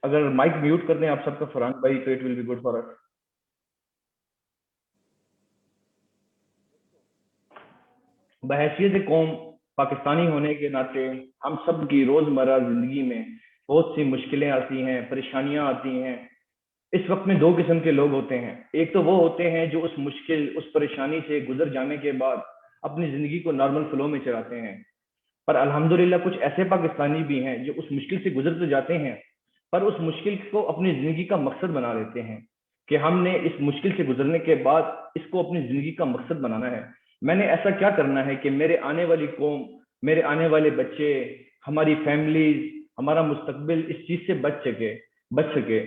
اگر mic mute کر دیں آپ سب کا فرحان بھائی تو it will be good for us. بحیثیت قوم پاکستانی ہونے کے ناطے ہم سب کی روزمرہ زندگی میں بہت سی مشکلیں آتی ہیں، پریشانیاں آتی ہیں. اس وقت میں دو قسم کے لوگ ہوتے ہیں. ایک تو وہ ہوتے ہیں جو اس مشکل، اس پریشانی سے گزر جانے کے بعد اپنی زندگی کو نارمل فلو میں چلاتے ہیں. پر الحمدللہ کچھ ایسے پاکستانی بھی ہیں جو اس مشکل سے گزر تو جاتے ہیں پر اس مشکل کو اپنی زندگی کا مقصد بنا لیتے ہیں کہ ہم نے اس مشکل سے گزرنے کے بعد اس کو اپنی زندگی کا مقصد بنانا ہے. میں نے ایسا کیا کرنا ہے کہ میرے آنے والی قوم، میرے آنے والے بچے، ہماری فیملیز، ہمارا مستقبل اس چیز سے بچ سکے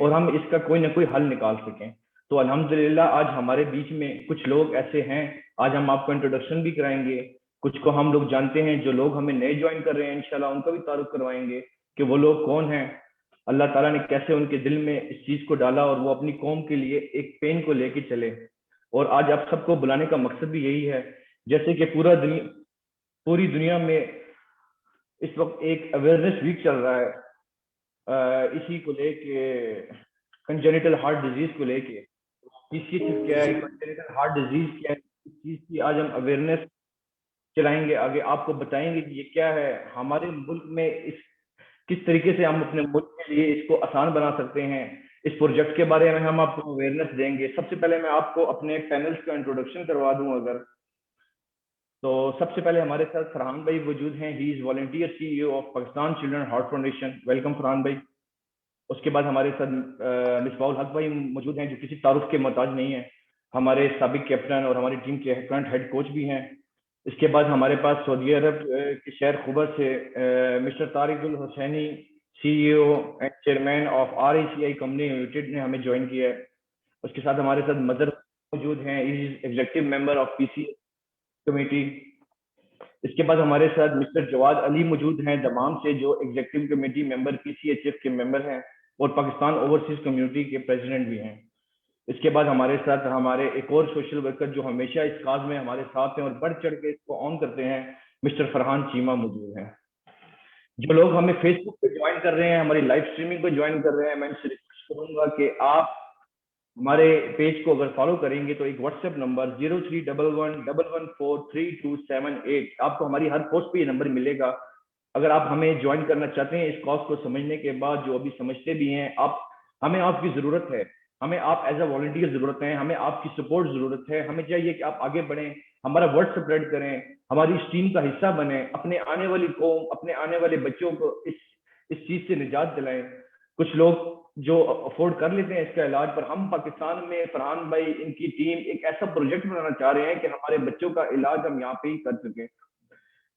اور ہم اس کا کوئی نہ کوئی حل نکال سکیں. تو الحمدللہ آج ہمارے بیچ میں کچھ لوگ ایسے ہیں، آج ہم آپ کو انٹروڈکشن بھی کرائیں گے. کچھ کو ہم لوگ جانتے ہیں، جو لوگ ہمیں نئے جوائن کر رہے ہیں انشاءاللہ ان کا بھی تعارف کروائیں گے کہ وہ لوگ کون ہیں، اللہ تعالیٰ نے کیسے ان کے دل میں اس چیز کو ڈالا اور وہ اپنی قوم کے لیے ایک پین کو لے کے چلے. اور آج آپ سب کو بلانے کا مقصد بھی یہی ہے. جیسے کہ پوری دنیا میں اس وقت ایک اویئرنیس ویک چل رہا ہے اسی کو لے کے، کنجنیٹل ہارٹ ڈیزیز کو لے کے. پی سی ایچ کیا ہے، کنجنیٹل ہارٹ ڈیزیز کیا ہے، اس چیز کی آج ہم اویئرنیس چلائیں گے. آگے آپ کو بتائیں گے کہ یہ کیا ہے، ہمارے ملک میں کس طریقے سے ہم اپنے ملک کے لیے اس کو آسان بنا سکتے ہیں. اس پروجیکٹ کے بارے میں ہم آپ کو اویئرنیس دیں گے. سب سے پہلے میں آپ کو اپنے پینلز کا انٹروڈکشن کروا دوں اگر تو سب سے پہلے ہمارے ساتھ فرحان بھائی موجود ہیں. He is volunteer C E O of Pakistan Children Heart Foundation. Welcome Farhan بھائی. اس کے بعد ہمارے ساتھ مصباح الحق بھائی موجود ہیں جو کسی تعارف کے محتاج نہیں ہیں، ہمارے سابق کیپٹن اور ہماری ٹیم کے کرنٹ ہیڈ کوچ بھی ہیں. اس کے بعد ہمارے پاس سعودی عرب کے شہر خبر سے mister Tariq Alhussaini, C E O and chairman of R A C I company limited نے ہمیں جوائن کیا ہے. اس کے ساتھ ہمارے ساتھ مدر موجود ہیں، executive member of P C committee. اس کے بعد ہمارے ساتھ مسٹر جواد علی موجود ہیں دمام سے، جو ایگزیکٹو کمیٹی ممبر پی سی ایچ ایف کے ممبر ہیں اور پاکستان اوورسیز کمیونٹی کے پریزیڈنٹ بھی ہیں. اس کے بعد ہمارے ساتھ ہمارے ایک اور سوشل ورکر جو ہمیشہ اس کاز میں ہمارے ساتھ ہیں اور بڑھ چڑھ کے اس کو آن کرتے ہیں، مسٹر فرحان چیمہ موجود ہیں. جو لوگ ہمیں فیس بک پہ جوائن کر رہے ہیں، ہماری لائیو اسٹریمنگ پہ جوائن کر رہے ہیں، میں ان سے ریکویسٹ کروں گا کہ آپ ہمارے پیج کو اگر فالو کریں گے تو ایک واٹس ایپ نمبر 0311114327 آپ کو ہماری ہر پوسٹ پہ یہ نمبر ملے گا. اگر آپ ہمیں جوائن کرنا چاہتے ہیں اس کاز کو سمجھنے کے بعد، جو ابھی سمجھتے بھی ہیں، ہمیں آپ کی ضرورت ہے، ہمیں آپ ایز اے والنٹیئر ضرورت ہے، ہمیں آپ کی سپورٹ ضرورت ہے. ہمیں چاہیے کہ آپ آگے بڑھیں، ہمارا ورڈ اسپریڈ کریں، ہماری اس ٹیم کا حصہ بنیں، اپنے آنے والی قوم، اپنے آنے والے بچوں کو اس چیز سے نجات دلائیں. کچھ لوگ جو افورڈ کر لیتے ہیں اس کا علاج، پر ہم پاکستان میں فرحان بھائی ان کی ٹیم ایک ایسا پروجیکٹ بنانا چاہ رہے ہیں کہ ہمارے بچوں کا علاج ہم یہاں پہ ہی کر سکیں.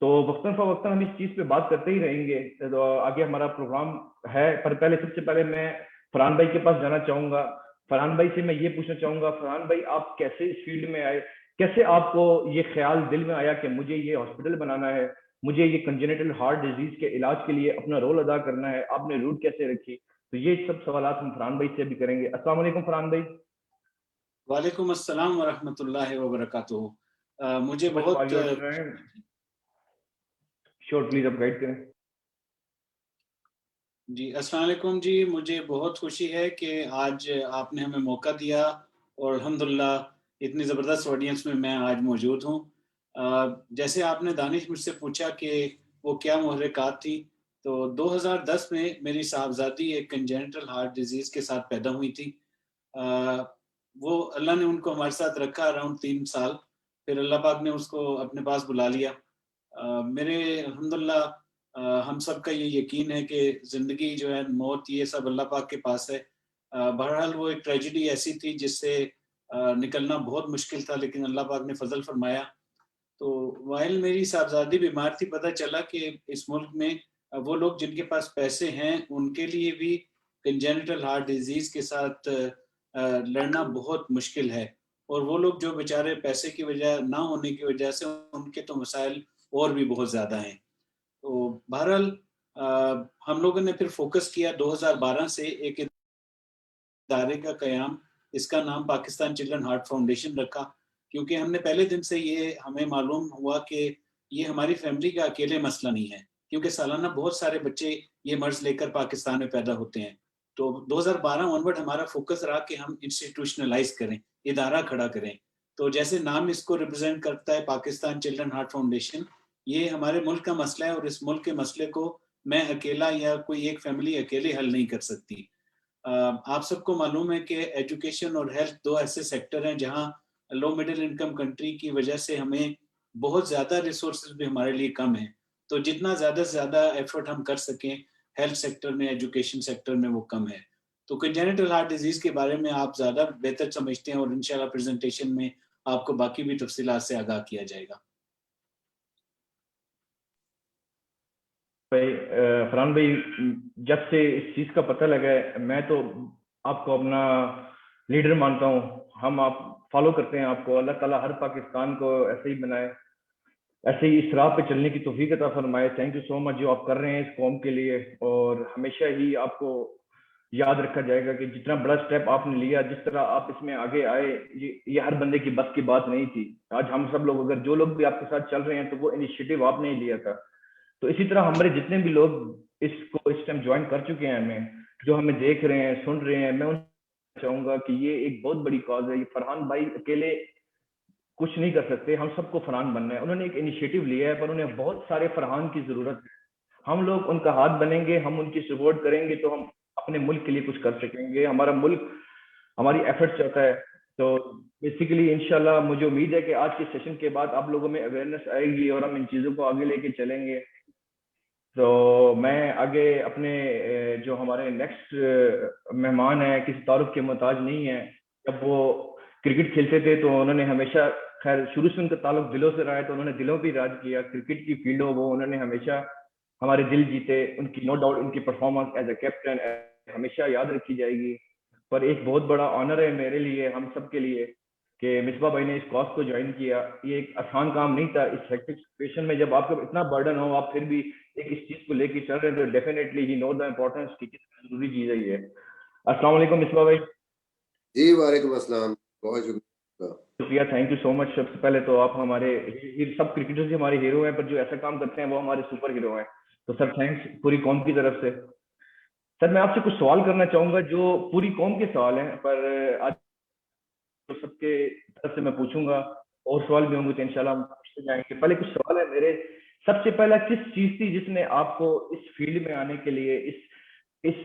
تو وقتاً فوقتاً ہم اس چیز پہ بات کرتے ہی رہیں گے. تو آگے ہمارا پروگرام ہے، پر سب سے پہلے میں فرحان بھائی کے پاس جانا چاہوں گا. فرحان بھائی سے میں یہ پوچھنا چاہوں گا، فرحان بھائی آپ کیسے اس فیلڈ میں آئے، کیسے آپ کو یہ خیال دل میں آیا کہ مجھے یہ ہاسپٹل بنانا ہے، مجھے یہ کنجنیٹل ہارٹ ڈیزیز کے علاج کے لیے اپنا رول ادا کرنا ہے، آپ نے روٹ کیسے رکھی؟ تو یہ سب سوالات ہم فرحان بھائی سے بھی کریں گے. السلام علیکم فرحان بھائی. وعلیکم السلام ورحمۃ اللہ وبرکاتہ. مجھے بہت شورٹ پلیز آپ گائیڈ کریں. جی السلام علیکم جی. مجھے بہت خوشی ہے کہ آج آپ نے ہمیں موقع دیا اور الحمدللہ اتنی زبردست آڈینس میں آج موجود ہوں. جیسے آپ نے دانش مجھ سے پوچھا کہ وہ کیا محرکات تھی، تو 2010 میں میری صاحبزادی ایک کنجنیٹل ہارٹ ڈیزیز کے ساتھ پیدا ہوئی تھی. وہ اللہ نے ان کو ہمارے ساتھ رکھا اراؤنڈ 3 سال، پھر اللہ پاک نے اس کو اپنے پاس بلا لیا. میرے الحمدللہ ہم سب کا یہ یقین ہے کہ زندگی جو ہے، موت، یہ سب اللہ پاک کے پاس ہے. بہرحال وہ ایک ٹریجڈی ایسی تھی جس سے نکلنا بہت مشکل تھا، لیکن اللہ پاک نے فضل فرمایا. تو وائل میری صاحبزادی بیمار تھی، پتہ چلا کہ اس ملک میں وہ لوگ جن کے پاس پیسے ہیں ان کے لیے بھی کنجنیٹل ہارٹ ڈیزیز کے ساتھ لڑنا بہت مشکل ہے، اور وہ لوگ جو بیچارے پیسے کی وجہ نہ ہونے کی وجہ سے ان کے تو مسائل اور بھی بہت زیادہ ہیں. تو بہرحال ہم لوگوں نے پھر فوکس کیا 2012 سے ایک ادارے کا قیام، اس کا نام پاکستان چلڈرن ہارٹ فاؤنڈیشن رکھا، کیونکہ ہم نے پہلے دن سے یہ ہمیں معلوم ہوا کہ یہ ہماری فیملی کا اکیلے مسئلہ نہیں ہے. کیونکہ سالانہ بہت سارے بچے یہ مرض لے کر پاکستان میں پیدا ہوتے ہیں. تو 2012 آنورڈ ہمارا فوکس رہا کہ ہم انسٹیٹیوشنلائز کریں, ادارہ کھڑا کریں. تو جیسے نام اس کو ریپرزینٹ کرتا ہے پاکستان چلڈرن ہارٹ فاؤنڈیشن, یہ ہمارے ملک کا مسئلہ ہے, اور اس ملک کے مسئلے کو میں اکیلا یا کوئی ایک فیملی اکیلے حل نہیں کر سکتی. آپ سب کو معلوم ہے کہ ایجوکیشن اور ہیلتھ دو ایسے سیکٹر ہیں جہاں لو مڈل انکم کنٹری کی وجہ سے ہمیں بہت زیادہ ریسورسز بھی ہمارے لیے کم ہیں. تو جتنا زیادہ سے زیادہ ایفرٹ ہم کر سکیں ہیلتھ سیکٹر میں, ایجوکیشن سیکٹر میں, وہ کم ہے. تو کنجینٹل ہارٹ ڈیزیز کے بارے میں آپ زیادہ بہتر سمجھتے ہیں, اور انشاءاللہ پریزنٹیشن میں آپ کو باقی بھی تفصیلات سے آگاہ کیا جائے گا. بھائی فرحان بھائی, جب سے اس چیز کا پتہ لگا ہے میں تو آپ کو اپنا لیڈر مانتا ہوں. ہم آپ فالو کرتے ہیں آپ کو. اللہ تعالیٰ ہر پاکستان کو ایسے ہی بنائے, ایسے ہی اس راہ پہ چلنے کی توفیق عطا فرمائے. تھینک یو سو مچ جو آپ کر رہے ہیں اس قوم کے لیے, اور ہمیشہ ہی آپ کو یاد رکھا جائے گا کہ جتنا بڑا سٹیپ آپ نے لیا, جس طرح آپ اس میں آگے آئے, یہ ہر بندے کی بس کی بات نہیں تھی. آج ہم سب لوگ اگر جو لوگ بھی آپ کے ساتھ چل رہے ہیں تو وہ انیشیٹو آپ نے ہی لیا تھا. تو اسی طرح ہمارے جتنے بھی لوگ اس کو اس ٹائم جوائن کر چکے ہیں, ہمیں جو ہمیں دیکھ رہے ہیں, سن رہے ہیں, میں ان چاہوں گا کہ یہ ایک بہت بڑی کاز ہے. یہ فرحان بھائی اکیلے کچھ نہیں کر سکتے, ہم سب کو فرحان بننا ہے. انہوں نے ایک انیشیٹو لیا ہے, پر انہیں بہت سارے فرحان کی ضرورت ہے. ہم لوگ ان کا ہاتھ بنیں گے, ہم ان کی سپورٹ کریں گے تو ہم اپنے ملک کے لیے کچھ کر سکیں گے. ہمارا ملک ہماری ایفرٹ چاہتا ہے. تو بیسیکلی انشاءاللہ مجھے امید ہے کہ آج کے سیشن کے بعد آپ لوگوں میں اویئرنیس آئے گی اور ہم ان چیزوں کو آگے لے کے چلیں گے. تو میں آگے اپنے جو ہمارے نیکسٹ مہمان ہیں, کسی تعارف کے محتاج نہیں ہیں. جب وہ کرکٹ کھیلتے تھے تو انہوں نے ہمیشہ, خیر شروع سے ان کا تعلق دلوں سے رہا ہے, تو انہوں نے دلوں پہ راج کیا. کرکٹ کی فیلڈ ہو وہ, انہوں نے ہمیشہ ہمارے دل جیتے. ان کی نو ڈاؤٹ ان کی پرفارمنس ایز اے کیپٹن ہمیشہ یاد رکھی جائے گی. پر ایک بہت بڑا آنر ہے میرے لیے, ہم سب کے لیے, کہ مصباح بھائی نے اس کاز کو جوائن کیا. یہ ایک آسان کام نہیں تھا. اس ہیکٹک سچویشن میں جب آپ کو اتنا برڈن ہو, آپ پھر بھی ایک اس چیز کو لے کے چل رہے ہیں, تو definitely he know the importance کہ کتنی ضروری چیز ہے یہ. السلام علیکم مصباح بھائی. جی وعلیکم السلام, بہت شکریہ, تھینک یو سو مچ. سب سے پہلے تو آپ ہمارے سب کرکٹرز ہمارے ہیرو ہیں, پر جو ایسا کام کرتے ہیں وہ ہمارے سپر ہیرو ہیں. تو سر تھینکس پوری قوم کی طرف سے. سر میں آپ سے کچھ سوال کرنا چاہوں گا جو پوری قوم کے سوال ہیں, پر آج سب کے طرف سے میں پوچھوں گا, اور سوال بھی ہوں گے تو انشاءاللہ ہم پوچھتے جائیں گے. پہلے کچھ سوال ہے میرے. سب سے پہلا کس چیز تھی جس نے آپ کو اس فیلڈ میں آنے کے لیے, اس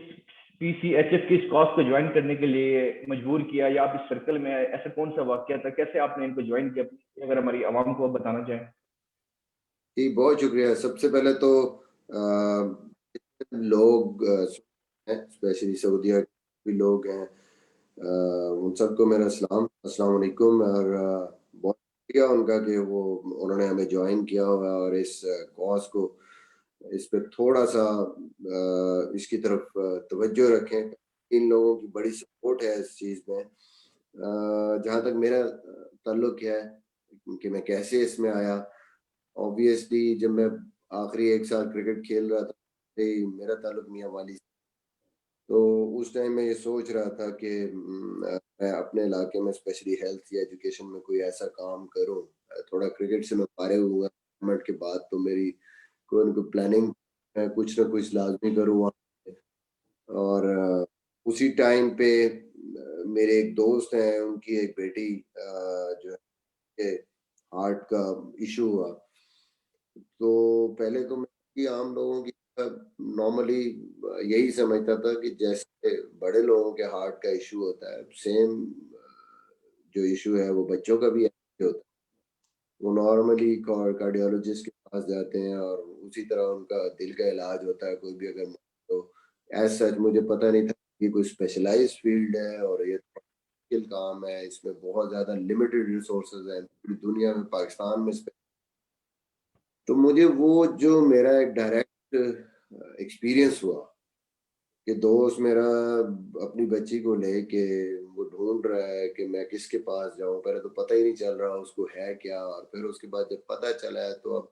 پی سی ایچ ایف کی اس کاز کو جوائن کرنے کے لیے مجبور کیا, یا آپ اس سرکل میں آئے, ایسا کون سا واقعہ تھا, کیسے آپ نے ان کو جوائن کیا, اگر ہماری عوام کو بتانا چاہیں. جی بہت شکریہ. سب سے پہلے تو لوگ اسپیشلی سعودیہ بھی لوگ ہیں, ان سب کو میرا السلام علیکم. اور بہت شکریہ ان کا کہ انہوں نے ہمیں جوائن کیا ہوا, اور اس کاز کو, اس پہ تھوڑا سا اس کی طرف توجہ رکھیں. ان لوگوں کی بڑی سپورٹ ہے اس چیز میں. جہاں تک میرا تعلق ہے کہ میں کیسے اس میں آیا, obviously جب میں آخری 1 سال کرکٹ کھیل رہا تھا, میرا تعلق میاں والی سے. تو اس ٹائم میں یہ سوچ رہا تھا کہ میں اپنے علاقے میں اسپیشلی ہیلتھ یا ایجوکیشن میں کوئی ایسا کام کروں. تھوڑا کرکٹ سے میں فارغ ہوں گا کے بعد, تو میری کوئی نہ کوئی پلاننگ میں کچھ نہ کچھ لازمی کروں وہاں. اور اسی ٹائم پہ میرے ایک دوست ہیں, ان کی ایک بیٹی جو ہے ہارٹ کا ایشو ہوا. تو پہلے تو میں عام لوگوں کی نارملی یہی سمجھتا تھا کہ جیسے بڑے لوگوں کے ہارٹ کا ایشو ہوتا ہے, سیم جو ایشو ہے وہ بچوں کا بھی ہوتا ہے. وہ نارملی کارڈیولوجسٹ کے پاس جاتے ہیں, اور اسی طرح ان کا دل کا علاج ہوتا ہے کوئی بھی اگر. تو ایز سچ مجھے پتہ نہیں تھا کہ کوئی اسپیشلائز فیلڈ ہے, اور یہ مشکل کام ہے, اس میں بہت زیادہ لمیٹڈ ریسورسز ہیں پوری دنیا میں, پاکستان میں. تو مجھے وہ جو میرا ایک ڈائریکٹ ایکسپیرینس ہوا کہ دوست میرا اپنی بچی کو لے کے وہ ڈھونڈ رہا ہے کہ میں کس کے پاس جاؤں. پہلے تو پتہ ہی نہیں چل رہا اس کو ہے کیا, اور پھر اس کے بعد جب پتہ چلا ہے تو اب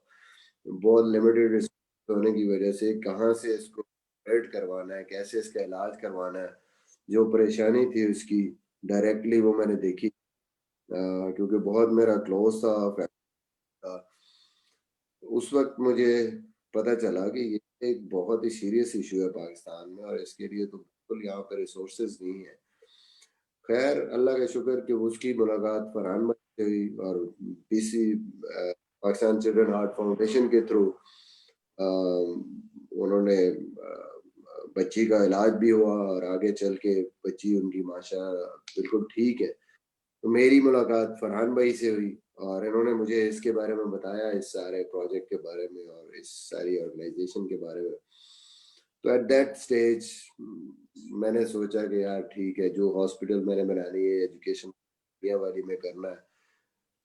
بہت لمیٹڈ ریسورس ہونے کی وجہ سے کہاں سے اس کو ٹریٹ کروانا ہے, کیسے اس کا علاج کروانا ہے, جو پریشانی تھی اس کی ڈائریکٹلی وہ میں نے دیکھی, کیونکہ بہت میرا کلوز تھا. اس وقت مجھے پتہ چلا کہ یہ ایک بہت ہی سیریس ایشو ہے پاکستان میں، اور اس کے لیے تو بالکل یہاں پہ ریسورسز نہیں ہیں۔ خیر اللہ کا شکر کہ اس کی ملاقات فرحان بھائی سے ہوئی، اور پی سی پاکستان چلڈرن ہارٹ فاؤنڈیشن کے تھرو انہوں نے بچی کا علاج بھی ہوا، اور آگے چل کے بچی ان کی ماشاء بالکل ٹھیک ہے۔ تو میری ملاقات فرحان بھائی سے ہوئی، اور انہوں نے مجھے اس کے بارے میں بتایا، اس سارے پروجیکٹ کے بارے میں اور اس ساری آرگنائزیشن کے بارے میں۔ تو ایٹ دیٹ سٹیج میں نے سوچا کہ یار ٹھیک ہے، جو ہاسپٹل میں نے بنانی ہے، ایجوکیشن والی میں کرنا ہے،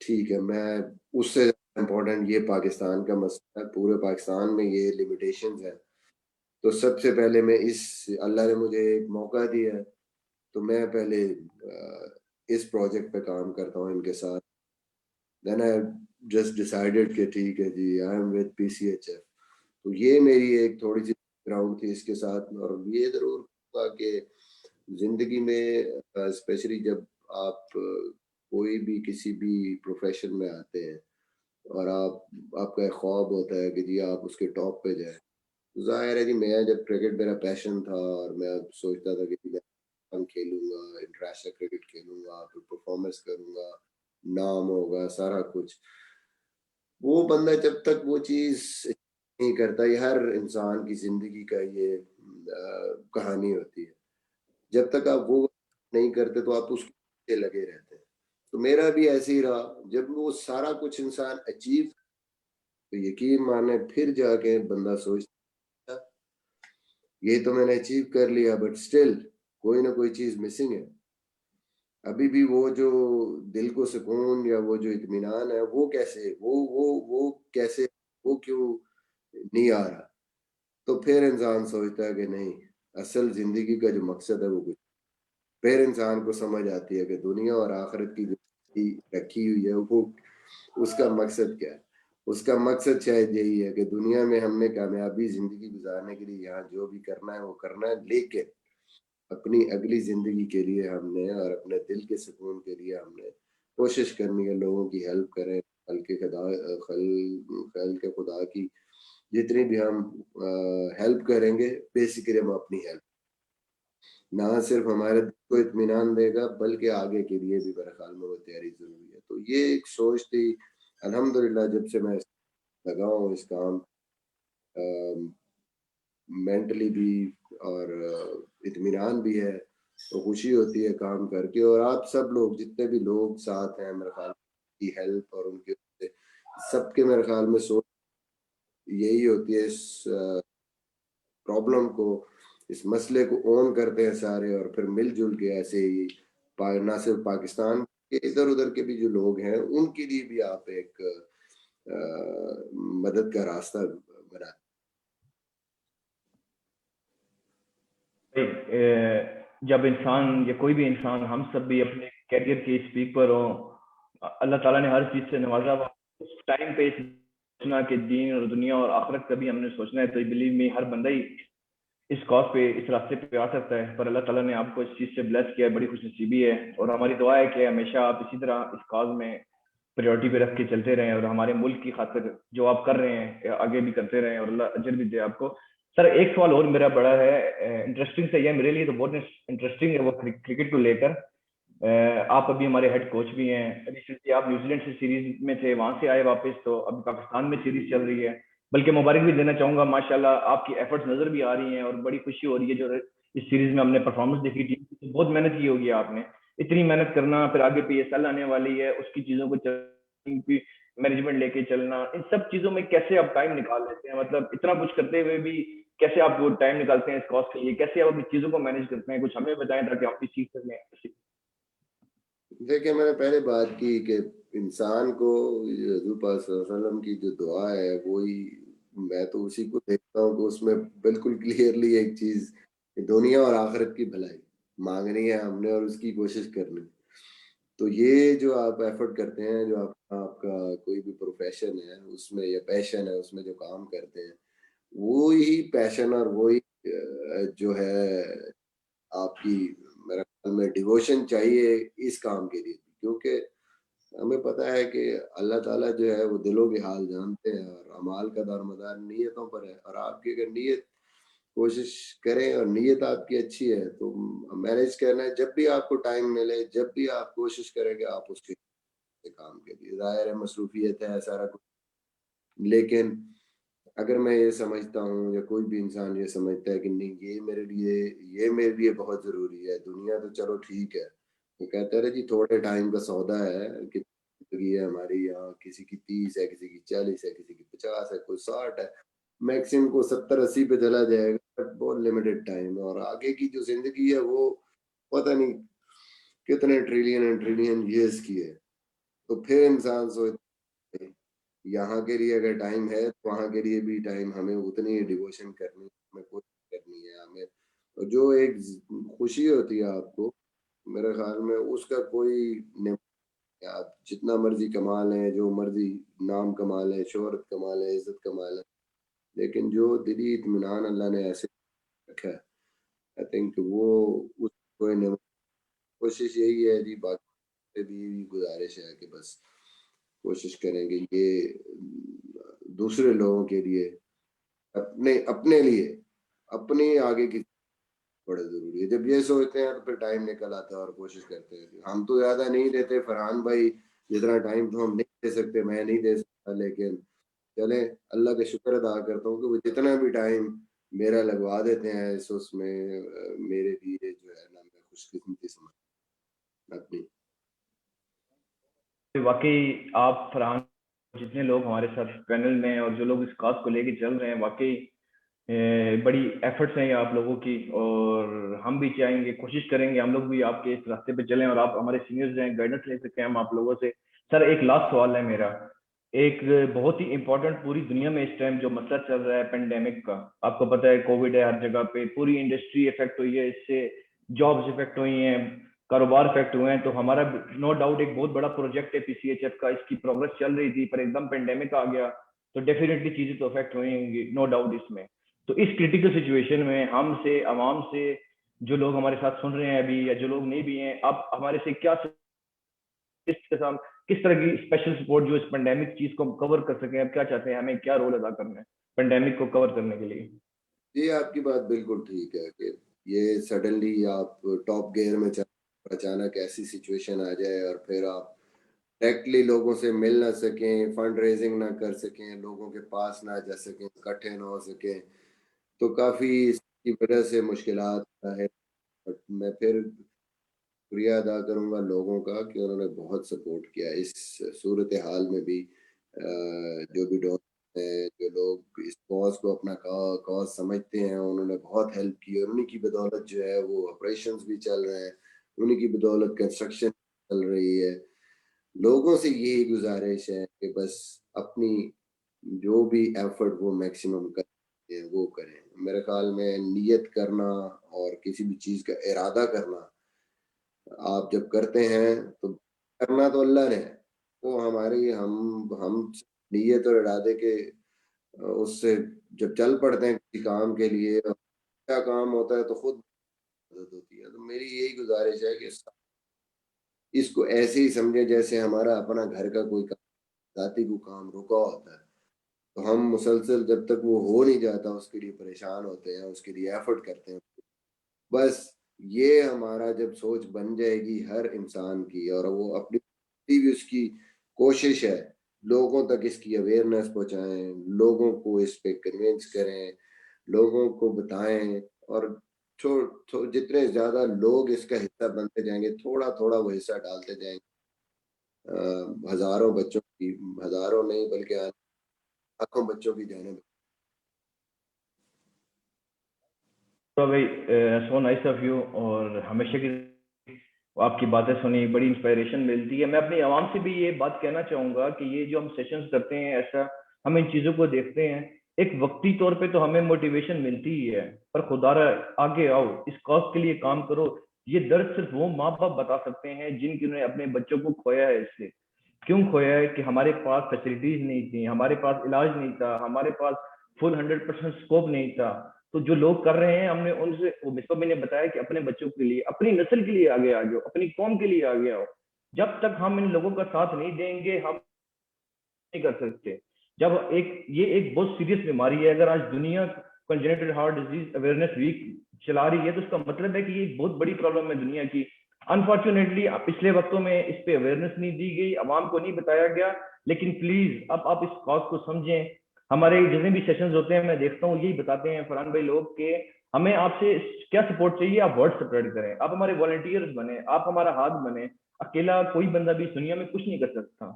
ٹھیک ہے، میں اس سے امپورٹنٹ یہ پاکستان کا مسئلہ ہے، پورے پاکستان میں یہ لمیٹیشنز ہیں، تو سب سے پہلے میں اللہ نے مجھے ایک موقع دیا ہے، تو میں پہلے اس پروجیکٹ پہ کام کرتا ہوں ان کے ساتھ۔ دین آئی جسٹ ڈیسائیڈڈ کہ ٹھیک ہے جی آئی ایم ود PCHF۔ تو یہ میری ایک تھوڑی سی گراؤنڈ تھی اس کے ساتھ، اور یہ ضرور ہوا کہ زندگی میں اسپیشلی جب آپ کوئی بھی کسی بھی پروفیشن میں آتے ہیں، اور آپ کا ایک خواب ہوتا ہے کہ جی آپ اس کے ٹاپ پہ جائیں۔ ظاہر ہے جی میں جب کرکٹ میرا پیشن تھا، اور میں سوچتا تھا کہ میں کھیلوں گا، انٹرنیشنل کرکٹ کھیلوں گا، پھر پرفارمنس کروں گا، نام ہوگا، سارا کچھ، وہ بندہ جب تک وہ چیز نہیں کرتا، یہ ہر انسان کی زندگی کا یہ کہانی ہوتی ہے، جب تک آپ وہ نہیں کرتے تو آپ اس کے لگے رہتے ہیں۔ تو میرا بھی ایسے ہی رہا، جب وہ سارا کچھ انسان اچیو، تو یقین مانے پھر جا کے بندہ سوچتا یہ تو میں نے اچیو کر لیا، بٹ اسٹل کوئی نہ کوئی چیز مسنگ ہے، ابھی بھی وہ جو دل کو سکون یا وہ جو اطمینان ہے وہ کیسے وہ کیوں نہیں آ رہا۔ تو پھر انسان سوچتا ہے کہ نہیں، اصل زندگی کا جو مقصد ہے وہ کچھ، پھر انسان کو سمجھ آتی ہے کہ دنیا اور آخرت کی جو رکھی ہوئی ہے وہ اس کا مقصد کیا ہے۔ اس کا مقصد شاید یہی ہے کہ دنیا میں ہم نے کامیابی زندگی گزارنے کے لیے یہاں جو بھی کرنا ہے وہ کرنا ہے، لیکن اپنی اگلی زندگی کے لیے ہم نے، اور اپنے دل کے سکون کے لیے ہم نے کوشش کرنی ہے، لوگوں کی ہیلپ کریں، خلق خدا کی جتنی بھی ہم ہیلپ کریں گے، بیسیکلی ہم اپنی ہیلپ نہ صرف ہمارے دل کو اطمینان دے گا، بلکہ آگے کے لیے بھی میرے خیال میں وہ تیاری ضروری ہے۔ تو یہ ایک سوچ تھی، الحمدللہ جب سے میں لگا ہوں اس کام، مینٹلی بھی اور اطمینان بھی ہے، تو خوشی ہوتی ہے کام کر کے، اور آپ سب لوگ جتنے بھی لوگ ساتھ ہیں میرے خیال کی ہیلپ اور ان کے سب کے میرے خیال میں سوچ یہی ہوتی ہے، اس پرابلم کو، اس مسئلے کو اون کرتے ہیں سارے، اور پھر مل جل کے ایسے ہی نہ صرف پاکستان کے ادھر ادھر کے بھی جو لوگ ہیں ان کے لیے بھی آپ ایک مدد کا راستہ بنا۔ جب انسان یا کوئی بھی انسان، ہم سب بھی اپنے کیریئر کے اس پیک پر ہوں، اللہ تعالیٰ نے ہر چیز سے نوازا ہوا، اس ٹائم پہ سوچنا کہ دین اور دنیا اور آخرت کا بھی ہم نے سوچنا ہے، تو بلیو می ہر بندہ ہی اس کاز پہ، اس راستے پہ آ سکتا ہے، پر اللہ تعالیٰ نے آپ کو اس چیز سے بلیس کیا ہے، بڑی خوش نصیبی ہے، اور ہماری دعا ہے کہ ہمیشہ آپ اسی طرح اس کاز میں پریورٹی پہ رکھ کے چلتے رہیں، اور ہمارے ملک کی خاطر جو آپ کر رہے ہیں آگے بھی کرتے رہیں، اور اللہ اجر بھی دے آپ کو۔ سر ایک سوال اور میرا بڑا ہے، انٹرسٹنگ سے، یہ میرے لیے تو بہت انٹرسٹنگ ہے، وہ کرکٹ کو لے کر۔ آپ ابھی ہمارے ہیڈ کوچ بھی ہیں، ریسنٹلی آپ نیوزی لینڈ سے سیریز میں تھے، وہاں سے آئے واپس، تو ابھی پاکستان میں سیریز چل رہی ہے، بلکہ مبارک بھی دینا چاہوں گا، ماشاءاللہ آپ کی ایفرٹس نظر بھی آ رہی ہیں، اور بڑی خوشی ہو رہی ہے جو اس سیریز میں ہم نے پرفارمنس دیکھی تھی، بہت محنت کی ہوگی آپ نے، اتنی محنت کرنا، پھر آگے PSL آنے والی ہے، اس کی چیزوں کو مینجمنٹ لے کے چلنا، ان سب چیزوں میں کیسے آپ ٹائم نکال لیتے ہیں؟ مطلب اتنا کچھ کرتے ہوئے بھی کیسے آپ وہ ٹائم نکالتے ہیں اس کاز کے لیے؟ کیسے آپ اپنی چیزوں کو مینج کرتے ہیں؟ کچھ ہمیں بتائیں تاکہ آپ بھی سیکھ سکیں۔ دیکھیں میں نے پہلے بات کی کہ انسان کو حضور پاک صلی اللہ علیہ وسلم کی جو دعا ہے وہی، میں تو اسی کو دیکھتا ہوں کہ اس میں بالکل کلیئرلی ایک چیز کہ دنیا اور آخرت کی بھلائی مانگنی ہے ہم نے، اور اس کی کوشش کرنی۔ تو یہ جو آپ ایفرٹ کرتے ہیں، جو آپ کا کوئی بھی پروفیشن ہے اس میں، یا پیشن ہے اس میں جو کام کرتے ہیں، وہی پیشن اور وہی جو ہے آپ کی، میرے خیال میں ڈیووشن چاہیے اس کام کے لیے، کیونکہ ہمیں پتہ ہے کہ اللہ تعالیٰ جو ہے وہ دلوں کے حال جانتے ہیں اور اعمال کا دار مدار نیتوں پر ہے، اور آپ کی اگر نیت کوشش کریں اور نیت آپ کی اچھی ہے تو مینیج کرنا ہے، جب بھی آپ کو ٹائم ملے، جب بھی آپ کوشش کریں کہ آپ اس کے کام کے لیے، ظاہر ہے مصروفیت ہے سارا کچھ، لیکن اگر میں یہ سمجھتا ہوں یا کوئی بھی انسان یہ سمجھتا ہے کہ نہیں یہ میرے لیے بہت ضروری ہے، دنیا تو چلو ٹھیک ہے، وہ کہتا ہے جی تھوڑے ٹائم کا سودا ہے کہ زندگی ہے ہماری، یہاں کسی کی 30 ہے، کسی کی 40 ہے، کسی کی 50 ہے، کوئی 60 ہے، میکسیمم کو 70-80 پہ چلا جائے گا، بٹ بہت لمیٹڈ ٹائم ہے، اور آگے کی جو زندگی ہے وہ پتہ نہیں کتنے ٹریلین اینڈ ٹریلین ایئرس کی ہے. تو پھر انسان سوچتا ہے یہاں کے لیے اگر ٹائم ہے تو وہاں کے لیے بھی ٹائم ہمیں اتنی ڈیووشن کرنی ہے، ہمیں کوشش کرنی ہے، ہمیں جو ایک خوشی ہوتی ہے آپ کو، میرے خیال میں اس کا کوئی آپ جتنا مرضی کما لیں، جو مرضی نام کما لیں، شہرت کما لیں، عزت کما لیں، لیکن جو دلی اطمینان اللہ نے ایسے رکھا ہے، آئی تھنک وہ اس کوئی نعمت. کوشش یہی ہے جی، باقی بھی گزارش ہے کہ بس کوشش کریں کہ یہ دوسرے لوگوں کے لیے، اپنے لیے، اپنی آگے کی بڑا ضروری ہے. جب یہ سوچتے ہیں تو پھر ٹائم نکل آتا ہے اور کوشش کرتے ہیں. ہم تو زیادہ نہیں دیتے، فرحان بھائی جتنا ٹائم تو ہم نہیں دے سکتے، میں نہیں دے سکتا، لیکن چلے اللہ کا شکر ادا کرتا ہوں کہ وہ جتنا بھی ٹائم میرا لگوا دیتے ہیں اس میں میرے لیے جو ہے نا، میں خوش قسمتی سمجھ اپنی. واقعی آپ فرحان، جتنے لوگ ہمارے ساتھ پینل میں ہیں اور جو لوگ اس کاز کو لے کے چل رہے ہیں، واقعی بڑی ایفرٹس ہیں آپ لوگوں کی، اور ہم بھی چاہیں گے، کوشش کریں گے ہم لوگ بھی آپ کے اس راستے پہ چلیں اور آپ ہمارے سینئرز ہیں، گائیڈنس لے سکیں ہم آپ لوگوں سے. سر ایک لاسٹ سوال ہے میرا، ایک بہت ہی امپورٹنٹ پوری دنیا میں اس ٹائم جو مسئلہ چل رہا ہے پینڈیمک کا، آپ کو پتہ ہے کووڈ ہے ہر جگہ پہ، پوری انڈسٹری افیکٹ ہوئی ہے، اس سے جابس افیکٹ ہوئی ہیں، کاروبار افیکٹ ہوئے ہیں. تو ہمارا نو ڈاؤٹ ایک بہت بڑا پروجیکٹ ہے PCHF کا، اس کی پروگرس چل رہی تھی پر ایک دم پینڈیمک آ گیا، تو ڈیفینیٹلی چیزیں تو افیکٹ ہوئی ہوں گی، نو ڈاؤٹ اس میں. تو اس کریٹیکل سچویشن میں ہم سے، عوام سے، جو لوگ ہمارے ساتھ سن رہے ہیں ابھی یا جو لوگ نہیں بھی ہیں، آپ ہمارے سے کیا کس طرح کی اسپیشل سپورٹ جو اس پینڈیمک چیز کو کور کر سکیں، آپ کیا چاہتے ہیں، ہمیں کیا رول ادا کرنا ہے پینڈیمک کو کور کرنے کے لیے؟ جی آپ کی بات بالکل ٹھیک ہے کہ یہ سڈنلی آپ ٹاپ گیئر میں اچانک ایسی سچویشن آ جائے اور پھر آپ ڈائریکٹلی لوگوں سے مل نہ سکیں، فنڈ ریزنگ نہ کر سکیں، لوگوں کے پاس نہ جا سکیں، اکٹھے نہ ہو سکیں، تو کافی اس کی وجہ سے مشکلات ہے. بٹ میں پھر شکریہ ادا کروں گا لوگوں کا کہ انہوں نے بہت سپورٹ کیا اس صورتحال میں بھی. جو بھی ڈونر ہیں، جو لوگ اس کاز کو اپنا کاز سمجھتے ہیں، انہوں نے بہت ہیلپ کی، اور انہیں کی بدولت جو ہے وہ آپریشنز بھی چل رہے ہیں، انہیں کی بدولت کنسٹرکشن چل رہی ہے. لوگوں سے یہی گزارش ہے کہ بس اپنی جو بھی ایفرٹ وہ میکسیمم کریں، وہ کریں. میرے خیال میں نیت کرنا اور کسی بھی چیز کا ارادہ کرنا، آپ جب کرتے ہیں تو کرنا تو اللہ نے، وہ ہماری ہم نیت اور ارادے کے اس سے جب چل پڑتے ہیں کسی کام کے لیے، کیا کام ہوتا ہے تو خود مدد ہوتی ہے. تو میری یہی گزارش ہے کہ اس کو ایسے ہی سمجھے جیسے ہمارا اپنا گھر کا کوئی ذاتی کو کام رکا ہوتا ہے، تو ہم مسلسل جب تک وہ ہو نہیں جاتا اس کے لیے پریشان ہوتے ہیں، اس کے لیے ایفرٹ کرتے ہیں. بس یہ ہمارا جب سوچ بن جائے گی ہر انسان کی، اور وہ اپنی بھی اس کی کوشش ہے لوگوں تک اس کی اویئرنیس پہنچائیں، لوگوں کو اس پہ کنونس کریں، لوگوں کو بتائیں، اور جتنے زیادہ لوگ اس کا حصہ بنتے جائیں گے، تھوڑا تھوڑا وہ حصہ ڈالتے جائیں گے، ہزاروں بچوں کی، ہزاروں نہیں بلکہ لاکھوں بچوں کی جانیں. تو بھائی سو نائس آف یو، اور ہمیشہ کی آپ کی باتیں سنی بڑی انسپائریشن ملتی ہے. میں اپنی عوام سے بھی یہ بات کہنا چاہوں گا کہ یہ جو ہم سیشنز کرتے ہیں، ایسا ہم ان چیزوں کو دیکھتے ہیں، ایک وقتی طور پہ تو ہمیں موٹیویشن ملتی ہی ہے، پر خدا را آگے آؤ، اس کاز کے لیے کام کرو. یہ درد صرف وہ ماں باپ بتا سکتے ہیں جن کی نے اپنے بچوں کو کھویا ہے. اس سے کیوں کھویا ہے کہ ہمارے پاس فیسلٹیز نہیں تھی، ہمارے پاس علاج نہیں تھا، ہمارے پاس فل 100% اسکوپ نہیں تھا. تو جو لوگ کر رہے ہیں، ہم نے ان سے، میں نے بتایا کہ اپنے بچوں کے لیے، اپنی نسل کے لیے آگے آ جاؤ، اپنی قوم کے لیے آگے آؤ. جب تک ہم ان لوگوں کا ساتھ نہیں دیں گے ہم نہیں کر سکتے. جب یہ ایک بہت سیریس بیماری ہے. اگر آج دنیا congenital heart disease awareness week چلا رہی ہے تو اس کا مطلب ہے کہ یہ ایک بہت بڑی پرابلم ہے دنیا کی. انفارچونیٹلی پچھلے وقتوں میں اس پہ اویئرنیس نہیں دی گئی, عوام کو نہیں بتایا گیا. لیکن پلیز اب آپ اس کاز کو سمجھیں. ہمارے جتنے بھی سیشنز ہوتے ہیں میں دیکھتا ہوں یہی بتاتے ہیں فرحان بھائی لوگ کہ ہمیں آپ سے کیا سپورٹ چاہیے, آپ ورڈ اسپریڈ کریں, آپ ہمارے والنٹیئرز بنیں, آپ ہمارا ہاتھ بنیں. اکیلا کوئی بندہ بھی دنیا میں کچھ نہیں کر سکتا.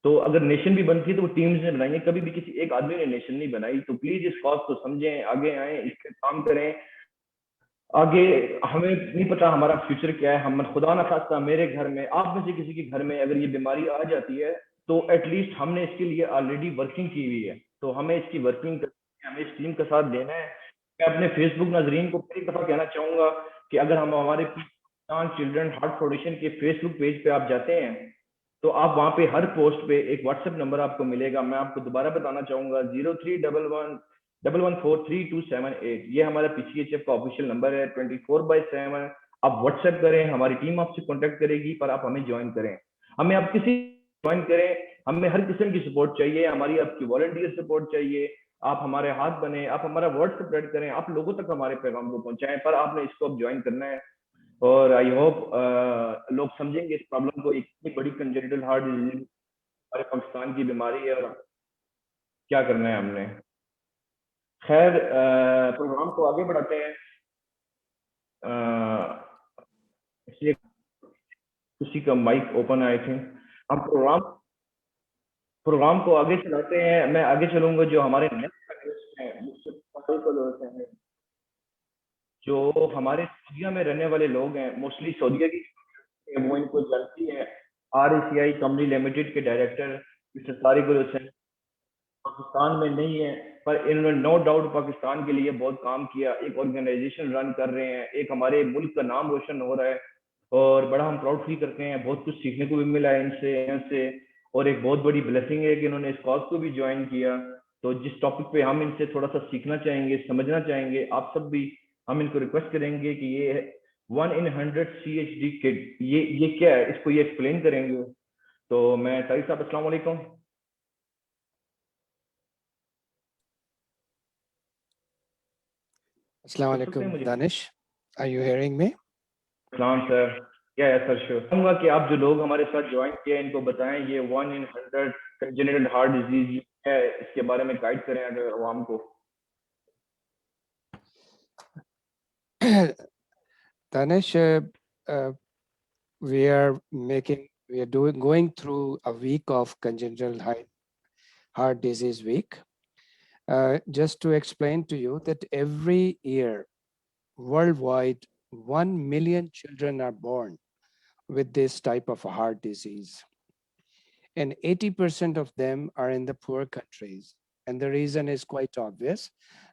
تو اگر نیشن بھی بنتی ہے تو وہ ٹیمز نے بنائی ہے, کبھی بھی کسی ایک آدمی نے نیشن نہیں بنائی. تو پلیز اس کاز کو سمجھیں, آگے آئیں, اس پہ کام کریں. آگے ہمیں نہیں پتا ہمارا فیوچر کیا ہے. ہم خدا نہ خواستہ میرے گھر میں, آپ میں سے کسی کے گھر میں اگر یہ بیماری آ جاتی ہے تو ایٹ لیسٹ ہم نے اس کے لیے آلریڈی ورکنگ کی ہوئی ہے. تو ہمیں اس کی ورکنگ ہمیں اس ٹیم کا ساتھ دینا ہے. میں اپنے فیس بک ناظرین کو کئی دفعہ کہنا چاہوں گا کہ اگر ہم ہمارے پاکستان چلڈرن ہارٹ فاؤنڈیشن کے فیس بک پیج پہ آپ جاتے ہیں تو آپ وہاں پہ ہر پوسٹ پہ ایک واٹس ایپ نمبر آپ کو ملے گا. میں آپ کو دوبارہ بتانا چاہوں گا 0311114328. یہ ہمارا پی سی ایچ ایف کا آفیشیل نمبر ہے. 24/7 آپ واٹس ایپ کریں, ہماری ٹیم آپ سے کانٹیکٹ کرے گی, پر آپ ہمیں جوائن کریں. ہمیں آپ کسی جوائن کریں, ہمیں ہر قسم کی سپورٹ چاہیے. ہماری آپ کی والنٹیئر سپورٹ چاہیے. آپ ہمارے ہاتھ بنیں, آپ ہمارا ورڈ اسپریڈ کریں, آپ لوگوں تک ہمارے پیغام کو پہنچائیں. پر آپ نے اس کو اب جوائن کرنا ہے. اور آئی ہوپ لوگ سمجھیں گے اس پرابلم کو. اتنی بڑی کنجنٹل ہارٹ ڈیزیز ہمارے پاکستان کی بیماری ہے اور کیا کرنا ہے ہم نے. خیر پروگرام کو آگے بڑھاتے ہیں. اس لیے کسی کا مائک اوپن آئے تھے. ہم پروگرام کو آگے چلاتے ہیں. میں آگے چلوں گا. جو ہمارے نیکسٹ ہیں جو ہمارے سعودیہ میں رہنے والے لوگ ہیں, موسٹلی سعودیہ کی, وہ ان کو جانتی ہے. RACI کمپنی لمیٹڈ کے ڈائریکٹر مسٹر طارق الحسین پاکستان میں نہیں ہے, پر انہوں نے نو ڈاؤٹ پاکستان کے لیے بہت کام کیا. ایک آرگنائزیشن رن کر رہے ہیں, ایک ہمارے ملک کا نام روشن ہو رہا ہے اور بڑا ہم پراؤڈ فیل کرتے ہیں. بہت کچھ سیکھنے کو بھی ملا ہے ان سے اور ایک بہت بڑی بلیسنگ ہے کہ انہوں نے اس کاز کو بھی جوائن کیا. تو جس ٹاپک پہ ہم ان سے تھوڑا سا سیکھنا چاہیں گے, سمجھنا چاہیں گے, آپ سب بھی ہم ان کو ریکویسٹ کریں گے کہ یہ 1 in 100 CHD کٹ یہ کیا ہے, اس کو یہ ایکسپلین کریں گے. تو میں طارق صاحب السلام علیکم. Assalamu alaikum, Danish. Are you hearing me? السلام سر. کیا ہے سر شو کہوں گا کہ آپ جو لوگ ہمارے ساتھ جوائن کیے ان کو بتائیں یہ 1 in 100 کنجنیٹل ہارٹ ڈیزیز ہے, اس کے بارے میں گائیڈ کریں اگر عوام کو. Danish, we are going through a week of congenital heart disease week. Just to explain to you that every year worldwide 1 million children are born with this type of heart disease, and 80% of them are in the poor countries. And the reason is quite obvious,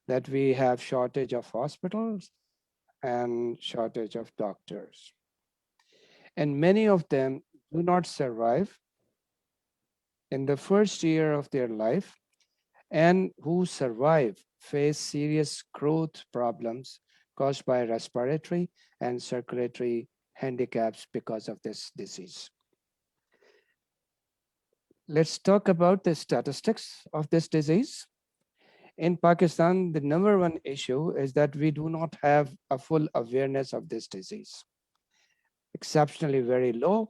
that we have shortage of hospitals and shortage of doctors. And many of them do not survive in the first year of their life, and who survive face serious growth problems caused by respiratory and circulatory handicaps because of this disease. Let's talk about the statistics of this disease. In Pakistan, the number one issue is that we do not have a full awareness of this disease. Exceptionally very low,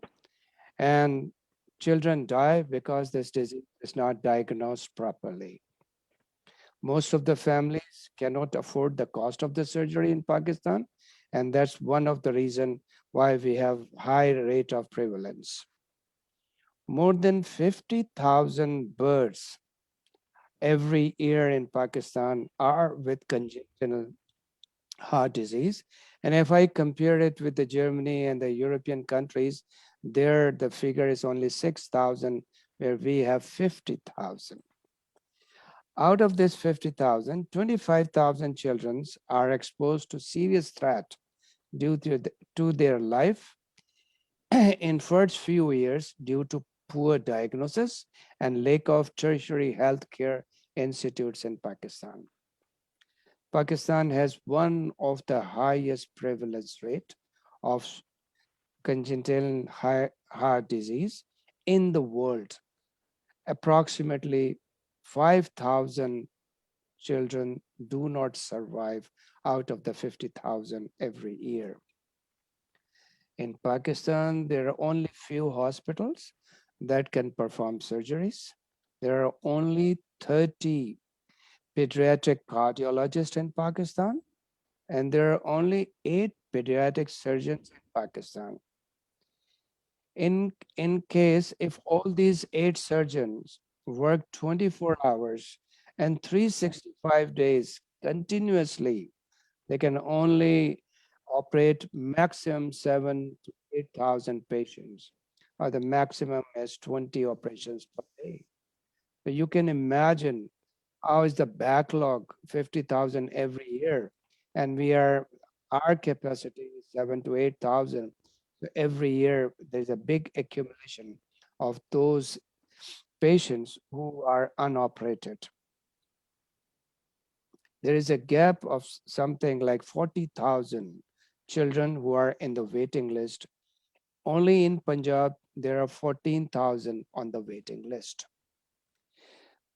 and children die because this disease is not diagnosed properly. Most of the families cannot afford the cost of the surgery in Pakistan, and that's one of the reasons why we have high rate of prevalence. More than 50,000 births every year in Pakistan are with congenital heart disease. And if I compare it with the Germany and the European countries, there the figure is only 6,000, where we have 50,000. Out of this 50,000, 25,000 children are exposed to serious threat due to their life in first few years due to poor diagnosis and lack of tertiary healthcare institutes in Pakistan. Pakistan has one of the highest prevalence rate of congenital heart disease in the world. Approximately 5,000 children do not survive out of the 50,000 every year. In Pakistan, there are only few hospitals that can perform surgeries. There are only 30 pediatric cardiologists in Pakistan, and there are only 8 pediatric surgeons in Pakistan. In case if all these 8 surgeons work 24 hours and 365 days continuously, they can only operate maximum 7 to 8,000 patients, or the maximum is 20 operations per day. So you can imagine how is the backlog 50,000 every year, and our capacity is 7 to 8,000. So every year there's a big accumulation of those patients who are unoperated. There is a gap of something like 40,000 children who are in the waiting list. Only in Punjab, there are 14,000 on the waiting list.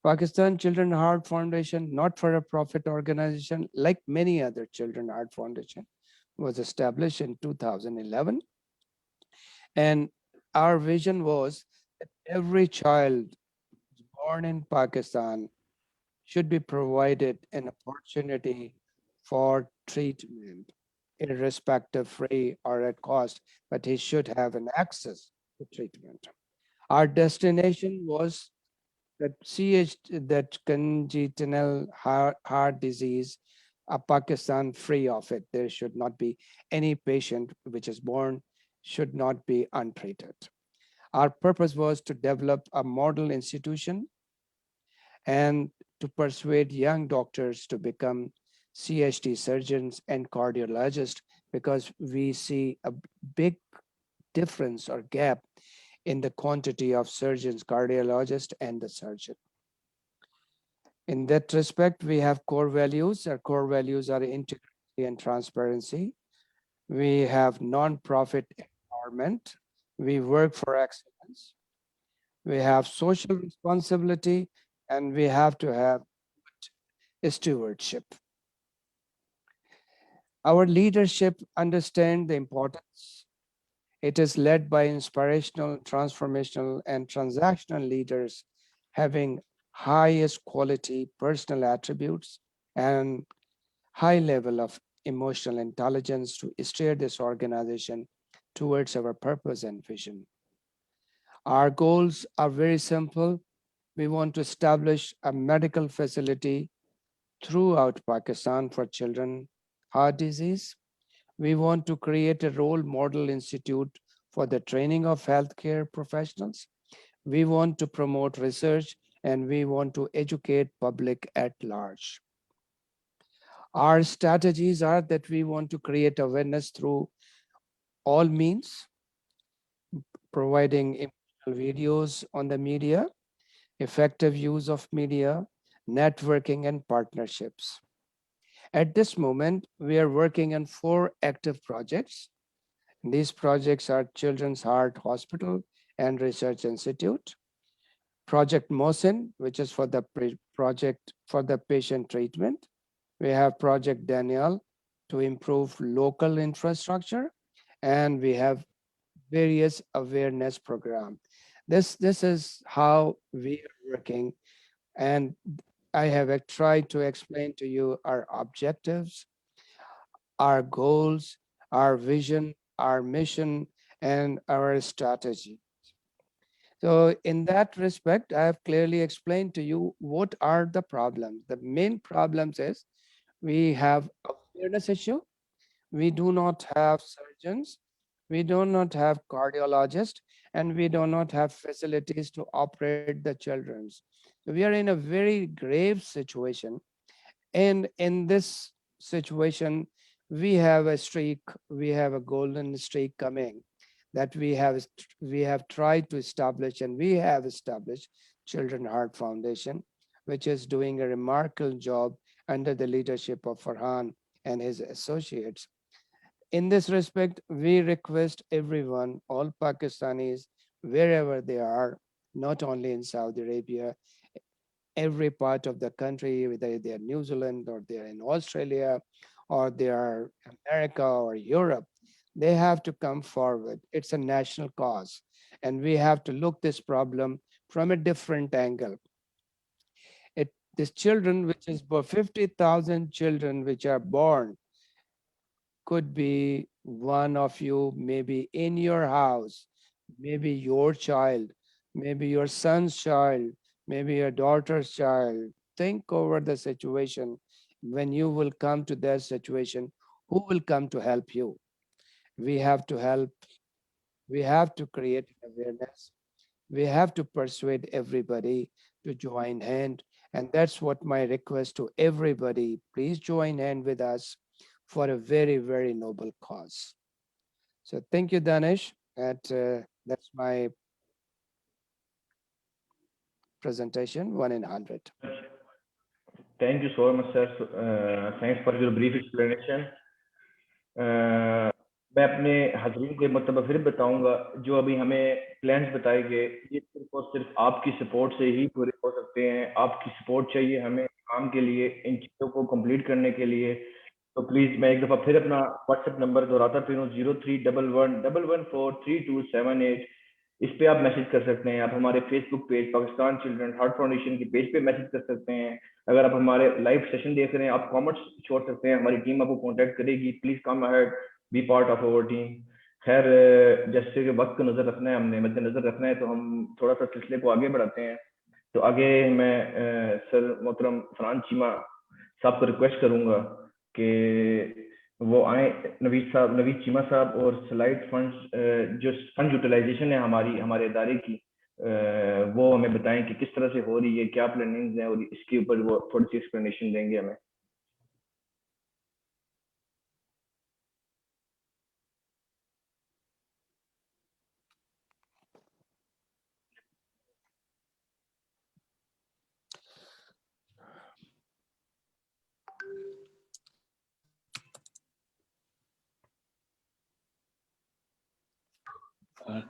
Pakistan Children Heart Foundation, not for a profit organization, like many other Children Heart Foundation, was established in 2011. And our vision was that every child born in Pakistan should be provided an opportunity for treatment, irrespective, free or at cost, but he should have an access to treatment. Our destination was that congenital heart disease, Pakistan free of it. There should not be any patient which is born should not be untreated. Our purpose was to develop a model institution and to persuade young doctors to become CHD surgeons and cardiologists, because we see a big difference or gap in the quantity of surgeons, cardiologists, and the surgeon. In that respect, we have core values. Our core values are integrity and transparency. We have non-profit empowerment. We work for excellence. We have social responsibility, and we have to have stewardship. Our leadership understands the importance. It is led by inspirational, transformational, and transactional leaders having highest quality personal attributes and high level of emotional intelligence to steer this organization towards our purpose and vision. Our goals are very simple. We want to establish a medical facility throughout Pakistan for children heart disease. We want to create a role model institute for the training of healthcare professionals. We want to promote research, and we want to educate public at large. Our strategies are that we want to create awareness through all means, providing emotional videos on the media, effective use of media, networking, and partnerships. At this moment, we are working on 4 active projects. These projects are Children's Heart Hospital and Research Institute, Project Mohsin, which is for the project for the patient treatment. We have Project Daniel to improve local infrastructure, and we have various awareness program. This is how we are working, and I have tried to explain to you our objectives, our goals, our vision, our mission, and our strategy. So in that respect, I have clearly explained to you what are the problems. The main problems is we have awareness issue. We do not have surgeons. We do not have cardiologists, and we do not have facilities to operate the children's. So we are in a very grave situation. And in this situation, we have a streak, we have a golden streak coming that we have tried to establish, and we have established Children Heart Foundation, which is doing a remarkable job under the leadership of Farhan and his associates. in this respect, we request everyone, all Pakistanis, wherever they are, not only in Saudi Arabia, every part of the country, whether they are New Zealand or they are in Australia or they are America or Europe, they have to come forward. It's a national cause, and we have to look this problem from a different angle. These children, which is about 50,000 children which are born, could be one of you, maybe in your house, maybe your child, maybe your son's child, maybe your daughter's child. Think over the situation. When you will come to that situation, who will come to help you? We have to help. We have to create awareness. We have to persuade everybody to join hand. And that's what my request to everybody. Please join hand with us for a very, very noble cause. So thank you, Danish. That's my presentation, 1 in 100. Thank you so much, sir. Thanks for your brief explanation. میں اپنے حاضرین کو مرتبہ پھر بتاؤں گا, جو ابھی ہمیں پلانس بتائے گئے یہ صرف اور صرف آپ کی سپورٹ سے ہی پورے ہو سکتے ہیں. آپ کی سپورٹ چاہیے ہمیں کام کے لیے, ان چیزوں کو کمپلیٹ کرنے کے لیے. تو پلیز میں ایک دفعہ پھر اپنا واٹس ایپ نمبر دہراتا پھر ہوں, 031111432788. اس پہ آپ میسج کر سکتے ہیں. آپ ہمارے Facebook page Pakistan Children Heart Foundation کی پیج پہ میسج کر سکتے ہیں. اگر آپ ہمارے لائیو سیشن دیکھ رہے ہیں, آپ کامنٹس چھوڑ سکتے ہیں, ہماری ٹیم آپ کو کانٹیکٹ کرے گی. Please come ahead, be part of our team. خیر, جیسے کہ وقت کو نظر رکھنا ہے, ہم نے مد نظر رکھنا ہے, تو ہم تھوڑا سا سلسلے کو آگے بڑھاتے ہیں. تو آگے میں سر محترم فرحان چیمہ صاحب کو ریکویسٹ کروں گا کہ وہ آئیں. نوید چیمہ صاحب, اور سلائڈ فنڈ جو فنڈ یوٹیلائزیشن ہے ہمارے ادارے کی, وہ ہمیں بتائیں کہ کس طرح سے ہو رہی ہے, کیا پلاننگز ہیں, اور اس کے اوپر وہ تھوڑی سی ایکسپلینیشن دیں گے ہمیں.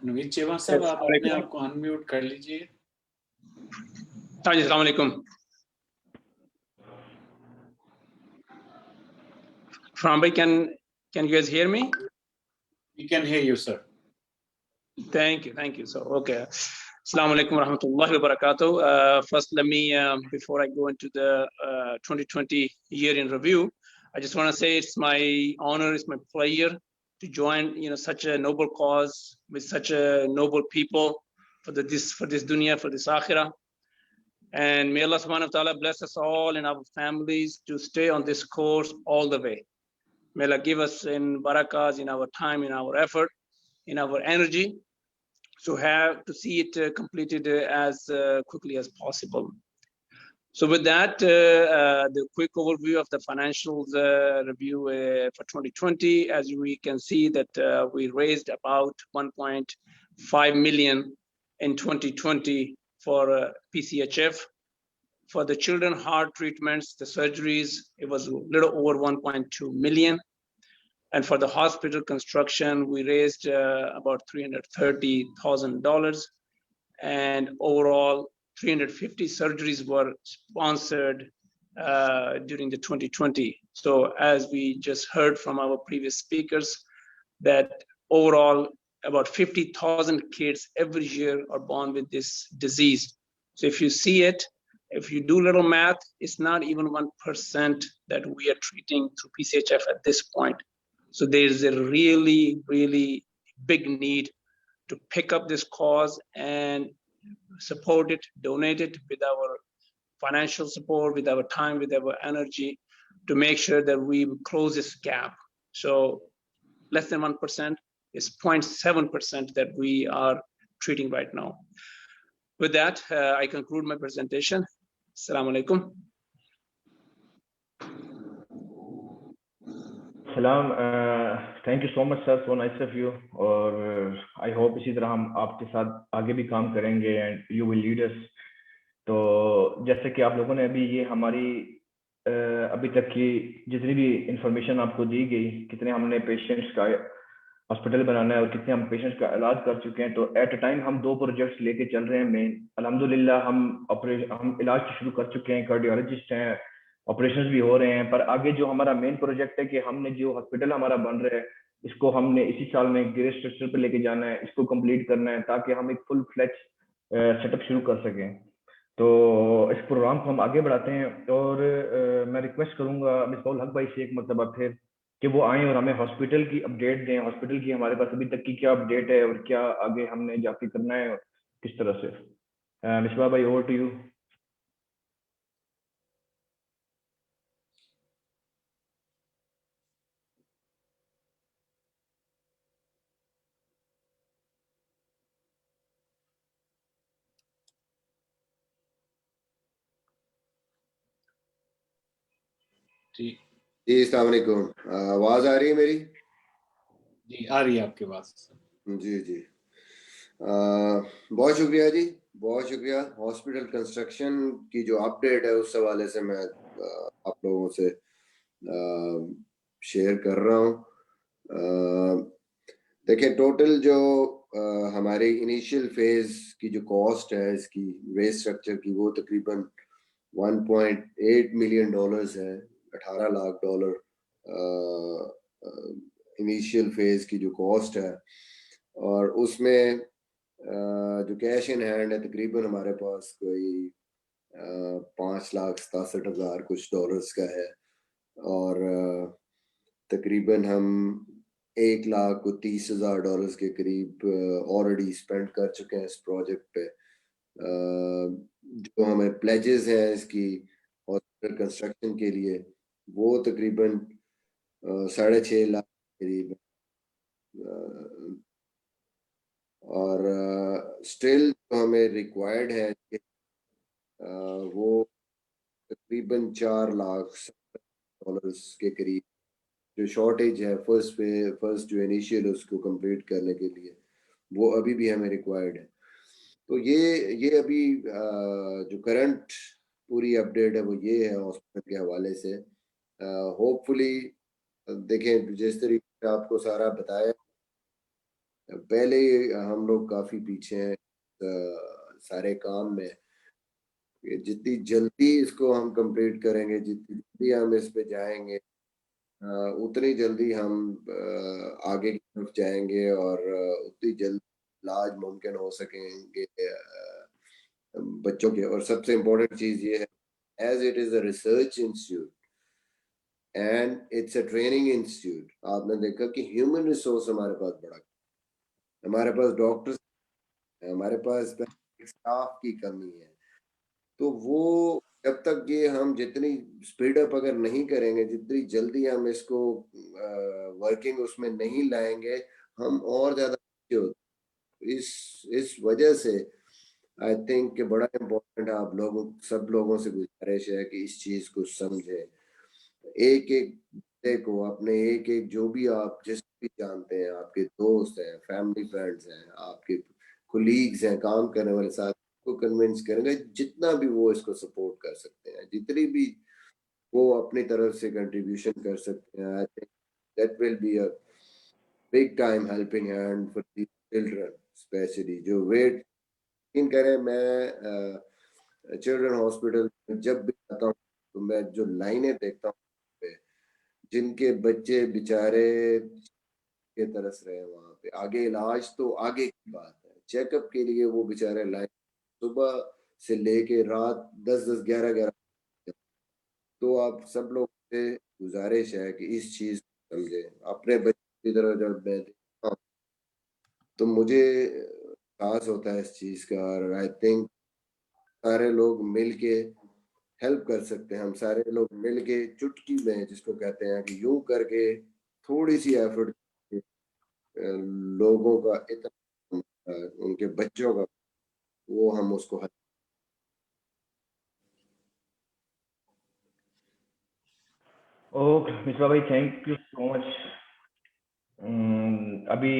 نوید چیمہ صاحب, آپ اپنے آپ کو انمیوٹ کر لیجیے. ہاں جی, السلام علیکم. فرحان بھائی, can you guys hear me? We can hear you, sir. Thank you, sir. Okay. Assalamu alaikum wa rahmatullahi wa barakatuh. First, let me, before I go into the 2020 year in review, I just want to say it's my honor, it's my pleasure to join, such a noble cause with such a noble people for this dunya, for this akhirah. And may Allah subhanahu wa ta'ala bless us all and our families to stay on this course all the way. May Allah give us in barakas, in our time, in our effort, in our energy, to see it completed as quickly as possible. So with that, the quick overview of the financials review for 2020, as we can see that we raised about 1.5 million in 2020 for PCHF. For the children heart treatments, the surgeries, it was a little over 1.2 million. And for the hospital construction, we raised about $330,000. And overall, 350 surgeries were sponsored during the 2020. So as we just heard from our previous speakers, that overall about 50,000 kids every year are born with this disease. So if you see it, if you do little math, it's not even 1% that we are treating through PCHF at this point. So there's a really, really big need to pick up this cause and support it, donate it with our financial support, with our time, with our energy, to make sure that we close this gap. So less than 1% is 0.7% that we are treating right now. With that, I conclude my presentation. Assalamu alaikum. سلام. Thank you so much sir, so nice of you. اور I hope اسی طرح ہم آپ کے ساتھ آگے بھی کام کریں گے, اینڈ یو ول لیڈ اس. تو جیسے کہ آپ لوگوں نے ابھی یہ ہماری ابھی تک کی جتنی بھی انفارمیشن آپ کو دی گئی, کتنے ہم نے پیشنٹس کا ہاسپٹل بنانا ہے اور کتنے ہم پیشنٹس کا علاج کر چکے ہیں, تو ایٹ اے ٹائم ہم 2 پروجیکٹس لے کے چل رہے ہیں مین. الحمدللہ ہم علاج شروع کر چکے ہیں, کارڈیولوجسٹ ہیں, آپریشنز بھی ہو رہے ہیں. پر آگے جو ہمارا مین پروجیکٹ ہے کہ ہم نے جو ہاسپٹل ہمارا بن رہا ہے, اس کو ہم نے اسی سال میں گرے اسٹرکچر پہ لے کے جانا ہے, اس کو کمپلیٹ کرنا ہے تاکہ ہم ایک فل فلیج سیٹ اپ شروع کر سکیں. تو اس پروگرام کو ہم آگے بڑھاتے ہیں, اور میں ریکویسٹ کروں گا مصباح الحق بھائی سے ایک مرتبہ پھر کہ وہ آئیں اور ہمیں ہاسپٹل کی اپڈیٹ دیں. ہاسپٹل کی ہمارے پاس ابھی تک کی کیا اپڈیٹ ہے اور کیا آگے ہم نے جا کے کرنا ہے اور کس طرح سے. مصباح بھائی, اوور ٹو یو. جی جی السلام علیکم, آواز آ رہی ہے میری؟ جی آ رہی ہے آپ کے پاس. جی جی, بہت شکریہ جی, بہت شکریہ. ہاسپٹل کنسٹرکشن کی جو اپڈیٹ ہے اس حوالے سے میں آپ لوگوں سے شیئر کر رہا ہوں. دیکھیں ٹوٹل جو ہماری انیشیل فیز کی جو کاسٹ ہے اس کی وے اسٹرکچر کی, وہ تقریباً $1.8 ملین ہے, $18 لاکھ انیشیل فیز کی جو کاسٹ ہے. اور اس میں جو کیش ان ہینڈ ہے تقریباً ہمارے پاس کوئی $5,67,000 کچھ ڈالرز کا ہے, اور تقریباً ہم $1,30,000 کے قریب آلریڈی اسپینڈ کر چکے ہیں اس پروجیکٹ پہ. جو ہمیں پلیجز ہیں اس کی ہاسپٹل کنسٹرکشن کے لیے وہ تقریباً 6.5 لاکھ کے قریب, اور اسٹل جو ہمیں ریکوائرڈ ہے وہ تقریباً $4 لاکھ کے قریب جو شارٹیج ہے فرسٹ جو انیشیل اس کو کمپلیٹ کرنے کے لیے, وہ ابھی بھی ہمیں ریکوائرڈ ہے. تو یہ ابھی جو کرنٹ پوری اپڈیٹ ہے وہ یہ ہے ہاسپٹل کے حوالے سے. ہوپ فلی دیکھیں جس طریقے سے آپ کو سارا بتایا, پہلے ہم لوگ کافی پیچھے ہیں سارے کام میں. جتنی جلدی اس کو ہم کمپلیٹ کریں گے, جتنی جلدی ہم اس پہ جائیں گے, اتنی جلدی ہم آگے کی طرف جائیں گے, اور اتنی جلد علاج ممکن ہو سکیں گے بچوں کے. اور سب سے امپورٹنٹ چیز یہ ہے, as it is a research institute and it's a training institute, آپ نے دیکھا کہ ہیومن ریسورس ہمارے پاس بڑا, ہمارے پاس ڈاکٹرز, ہمارے پاس اسٹاف کی کمی ہے. تو وہ جب تک یہ ہم جتنی اسپیڈ اپ اگر نہیں کریں گے, جتنی جلدی ہم اس کو ورکنگ اس میں نہیں لائیں گے, ہم اور زیادہ اس وجہ سے آئی تھنک کہ بڑا امپورٹنٹ ہے. آپ لوگوں سب لوگوں سے گزارش ہے کہ اس چیز کو سمجھیں, ایک ایک کو اپنے ایک جو بھی آپ جس بھی جانتے ہیں, آپ کے دوست ہیں, فیملی فرینڈز ہیں, آپ کے کولیگز ہیں, کام کرنے والے ساتھ کو کنونس کریں گے جتنا بھی وہ اس کو سپورٹ کر سکتے ہیں, جتنی بھی وہ اپنی طرف سے کنٹریبیوشن کر سکتے ہیں. I think that will be a big time helping hand for these children especially جو ویٹ کریں. میں چلڈرن ہاسپٹل جب بھی آتا ہوں تو میں جو لائنیں دیکھتا ہوں جن کے بچے بیچارے کے ترس رہے ہیں وہاں پہ, آگے علاج تو آگے کی بات ہے, چیک اپ کے لیے وہ بیچارے لائن صبح سے لے کے رات 10-11. تو آپ سب لوگ سے گزارش ہے کہ اس چیز کو سمجھیں. اپنے بچے کی طرف جب میں دیکھتا ہوں تو مجھے احساس ہوتا ہے اس چیز کا, اور آئی تھنک سارے لوگ مل کے ہیلپ کر سکتے ہیں. ہم سارے لوگ مل کے چٹکی میں جس کو کہتے ہیں کہ یوں کر کے تھوڑی سی ایفرٹ لوگوں کا اتنا ان کے بچوں کا وہ ہم اس کو اوکے مصباح بھائی, تھینک یو سو مچ. ابھی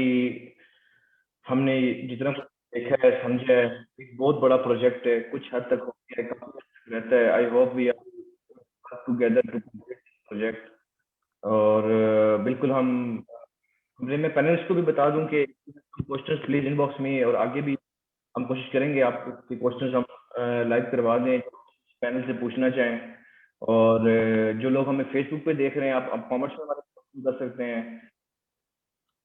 ہم نے جتنا کچھ دیکھا ہے سمجھا ہے, ایک بہت بڑا پروجیکٹ ہے, کچھ حد تک ہو گیا ہے, کافی حد تک رہتا ہے. I hope we work together to complete this project. اور بالکل میں پینلسٹ کو بھی بتا دوں کہ کوشچنس پلیز ان باکس میں، اور آگے بھی ہم کوشش کریں گے آپ کے کوشچنس ہم لائیو کروا دیں پینل سے پوچھنا چاہیں. اور جو لوگ ہمیں فیس بک پہ دیکھ رہے ہیں آپ کامنٹس میں ہمارے کر سکتے ہیں.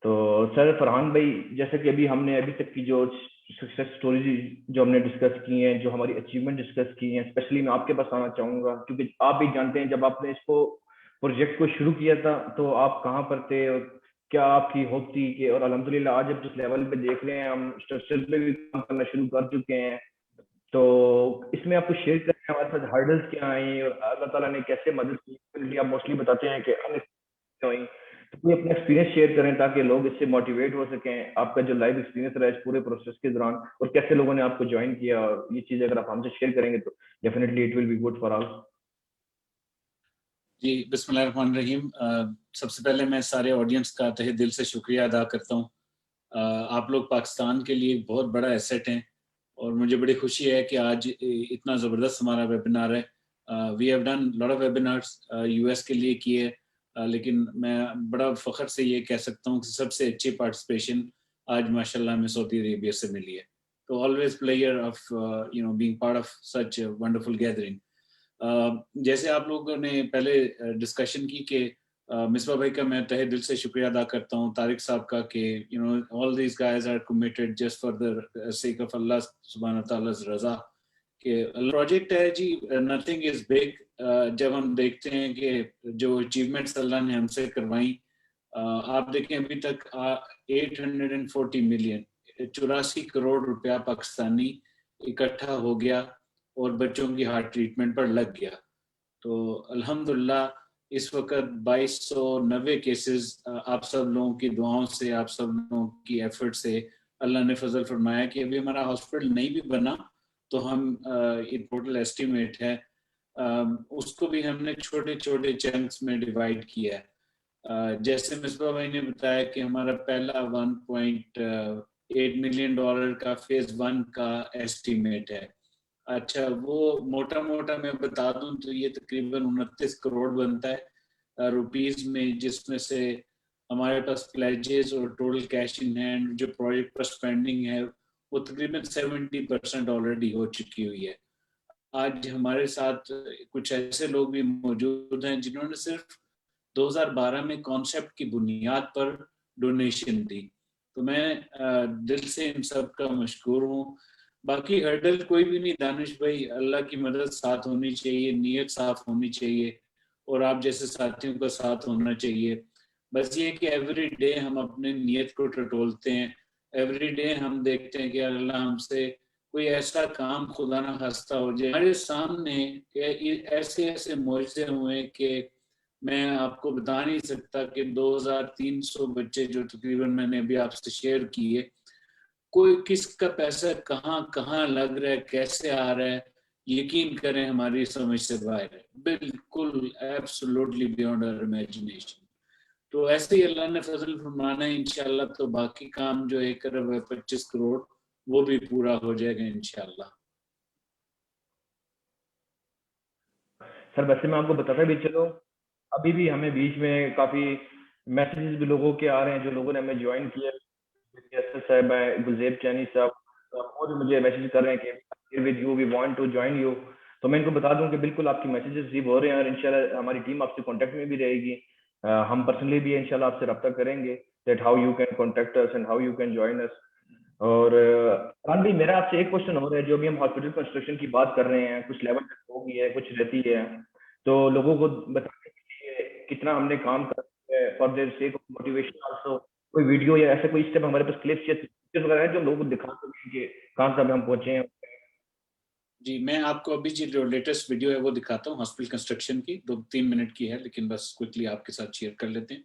تو سر فرحان بھائی، جیسا کہ ہم نے ابھی تک کی جو سکسیس اسٹوریز جو ہم نے ڈسکس کی ہیں، جو ہماری اچیومنٹ ڈسکس کی ہیں، اسپیشلی میں آپ کے پاس آنا چاہوں گا کیونکہ آپ بھی جانتے ہیں جب آپ نے اس کو پروجیکٹ کو شروع کیا تھا تو آپ کہاں پر تھے اور کیا آپ کی ہوپ تھی کہ، اور الحمدللہ آج اب جس لیول پہ دیکھ رہے ہیں ہم اسٹرکچر پہ بھی کام کرنا شروع کر چکے ہیں. تو اس میں آپ کو شیئر کریں ہمارے پاس ہرڈلس کیا آئیں اور اللہ تعالیٰ نے کیسے مدد کی. آپ موسٹلی بتاتے ہیں کہ ہوئی، تو کوئی اپنا ایکسپیرینس شیئر کریں تاکہ لوگ اس سے موٹیویٹ ہو سکیں. آپ کا جو لائف ایکسپیرینس رہا ہے اس پورے پروسیس کے دوران اور کیسے لوگوں نے آپ کو جوائن کیا، اور یہ چیزیں اگر آپ ہم سے شیئر کریں گے تو definitely it will be good for all. جی بسم اللہ الرحمن الرحیم. سب سے پہلے میں سارے آڈینس کا تہہ دل سے شکریہ ادا کرتا ہوں. آپ لوگ پاکستان کے لیے بہت بڑا ایسیٹ ہیں اور مجھے بڑی خوشی ہے کہ آج اتنا زبردست ہمارا ویبینار ہے. We have done lot of webinars U S کے لیے کیے، لیکن میں بڑا فخر سے یہ کہہ سکتا ہوں کہ سب سے اچھی پارٹیسپیشن آج ماشاءاللہ ہمیں سعودی عربیہ سے ملی ہے. تو always player of being part of such wonderful gathering. جیسے آپ لوگوں نے پہلے ڈسکشن کی کہ مصباح بھائی کا میں تہہ دل سے شکریہ ادا کرتا ہوں، طارق صاحب کا کہ all these guys are committed just for the sake of Allah سبحانہ تعالیٰ's رضا. کہ پروجیکٹ ہے جی nothing is big. جب ہم دیکھتے ہیں کہ جو اچیومنٹس اللہ نے ہم سے کروائیں، آپ دیکھیں ابھی تک 840 ملین 84 کروڑ روپیہ پاکستانی اکٹھا ہو گیا اور بچوں کی ہارٹ ٹریٹمنٹ پر لگ گیا. تو الحمدللہ اس وقت 2290 کیسز آپ سب لوگوں کی دعاؤں سے، آپ سب لوگوں کی ایفرٹ سے اللہ نے فضل فرمایا کہ ابھی ہمارا ہاسپٹل نہیں بھی بنا تو ہم یہ ٹوٹل ایسٹیمیٹ ہے اس کو بھی ہم نے چھوٹے چھوٹے چنکس میں ڈیوائیڈ کیا ہے. جیسے مصباح بھائی نے بتایا کہ ہمارا پہلا 1.8 ملین ڈالر کا فیز 1 کا ایسٹیمیٹ ہے. اچھا وہ موٹا موٹا میں بتا دوں تو یہ تقریباً 29 کروڑ بنتا ہے روپیز میں، جس میں سے ہمارے پاس پلیجز اور ٹوٹل کیش ان ہینڈ جو پروجیکٹ پر سپینڈنگ ہے وہ تقریباً 70% آلریڈی ہو چکی ہوئی ہے. آج ہمارے ساتھ کچھ ایسے لوگ بھی موجود ہیں جنہوں نے صرف 2012 میں کانسیپٹ کی بنیاد پر ڈونیشن دی. تو میں دل سے ان سب کا مشکور ہوں. باقی ہرڈل کوئی بھی نہیں دانش بھائی، اللہ کی مدد ساتھ ہونی چاہیے، نیت صاف ہونی چاہیے اور آپ جیسے ساتھیوں کا ساتھ ہونا چاہیے. بس یہ کہ ایوری ڈے ہم اپنے نیت کو ٹٹولتے ہیں، ایوری ڈے ہم دیکھتے ہیں کہ اللہ ہم سے کوئی ایسا کام خدا نہ خواستہ ہو جائے. ہمارے سامنے ایسے ایسے معجزے ہوئے کہ میں آپ کو بتا نہیں سکتا کہ 2300 بچے جو تقریباً میں نے ابھی آپ سے شیئر کیے، کوئی کس کا پیسہ کہاں کہاں لگ رہا ہے، کیسے آ رہا ہے، یقین کریں ہماری سمجھ سے باہر ہے، بالکل ایبسولوٹلی بیونڈ آور امیجنیشن. تو ایسے ہی اللہ نے فضل فرمانا ہے انشاءاللہ. تو باقی کام جو 1 ارب 25 کروڑ وہ بھی پورا ہو جائے گا انشاءاللہ. سر ویسے میں آپ کو بتاتا بھی چلو، ابھی بھی ہمیں بیچ میں کافی میسیجز بھی لوگوں کے آ رہے ہیں جو لوگوں نے ہمیں جوائن کیا. صاحب ہیں، گلزیب چینی صاحب اور مجھے میسیج کر رہے ہیں کہ with you we want to join you. تو میں ان کو بتا دوں کہ بالکل آپ کی میسیجز ریسیو ہو رہے ہیں اور انشاءاللہ ہماری ٹیم آپ سے کانٹیکٹ میں بھی رہے گی. ہم پرسنلی بھی انشاءاللہ آپ سے رابطہ کریں گے that how you can contact us and how you can join us. اور فرحان بھی میرا آپ سے ایک کوشچن ہو رہا ہے، جو بھی ہم ہاسپٹل کنسٹرکشن کی بات کر رہے ہیں، کچھ لیول تک ہو گئی ہے، کچھ رہتی ہے، تو لوگوں کو بتانے کے لیے کتنا ہم نے کام کر ہے for their sake of motivation also. کوئی ویڈیو یا ایسا کوئی اسٹیپ ہمارے پاس کلپس یا پکچرز وغیرہ ہے جو لوگوں کو دکھا سکیں کہ کہاں تک ہم پہنچے ہیں. جی میں آپ کو ابھی جو لیٹسٹ ویڈیو ہے وہ دکھاتا ہوں ہاسپٹل کنسٹرکشن کی، 2-3 منٹ کی ہے لیکن بس کوئکلی آپ کے ساتھ شیئر کر لیتے ہیں.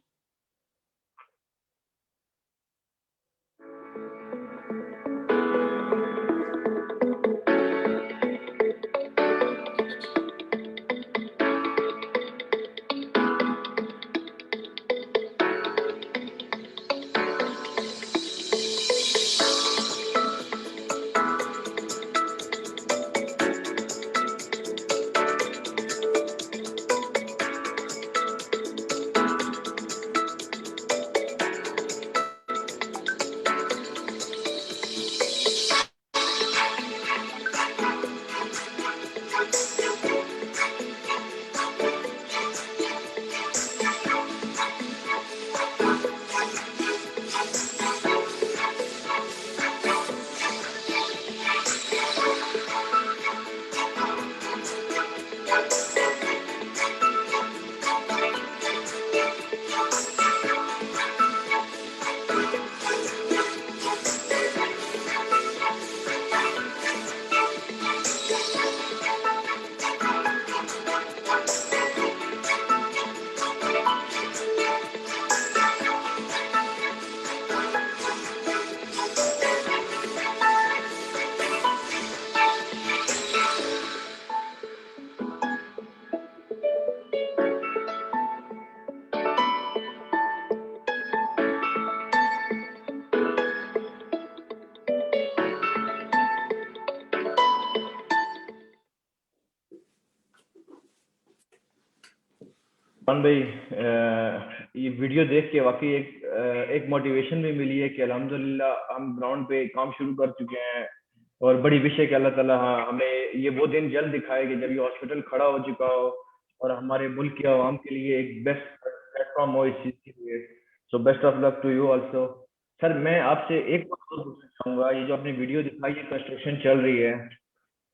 عثمان بھائی یہ ویڈیو دیکھ کے واقعی ایک موٹیویشن بھی ملی ہے کہ الحمدللہ ہم گراؤنڈ پہ کام شروع کر چکے ہیں, اور بڑی وش ہے کہ اللہ تعالیٰ ہمیں یہ وہ دن جلد دکھائے کہ جب یہ ہاسپٹل کھڑا ہو چکا ہو اور ہمارے ملک کے عوام کے لیے ایک بیسٹ پلیٹ فارم ہو اس چیز کے لیے. So best of luck to you also. Sir میں آپ سے ایک بات پوچھنا چاہوں گا, یہ جو آپ نے ویڈیو دکھائی ہے کنسٹرکشن چل رہی ہے,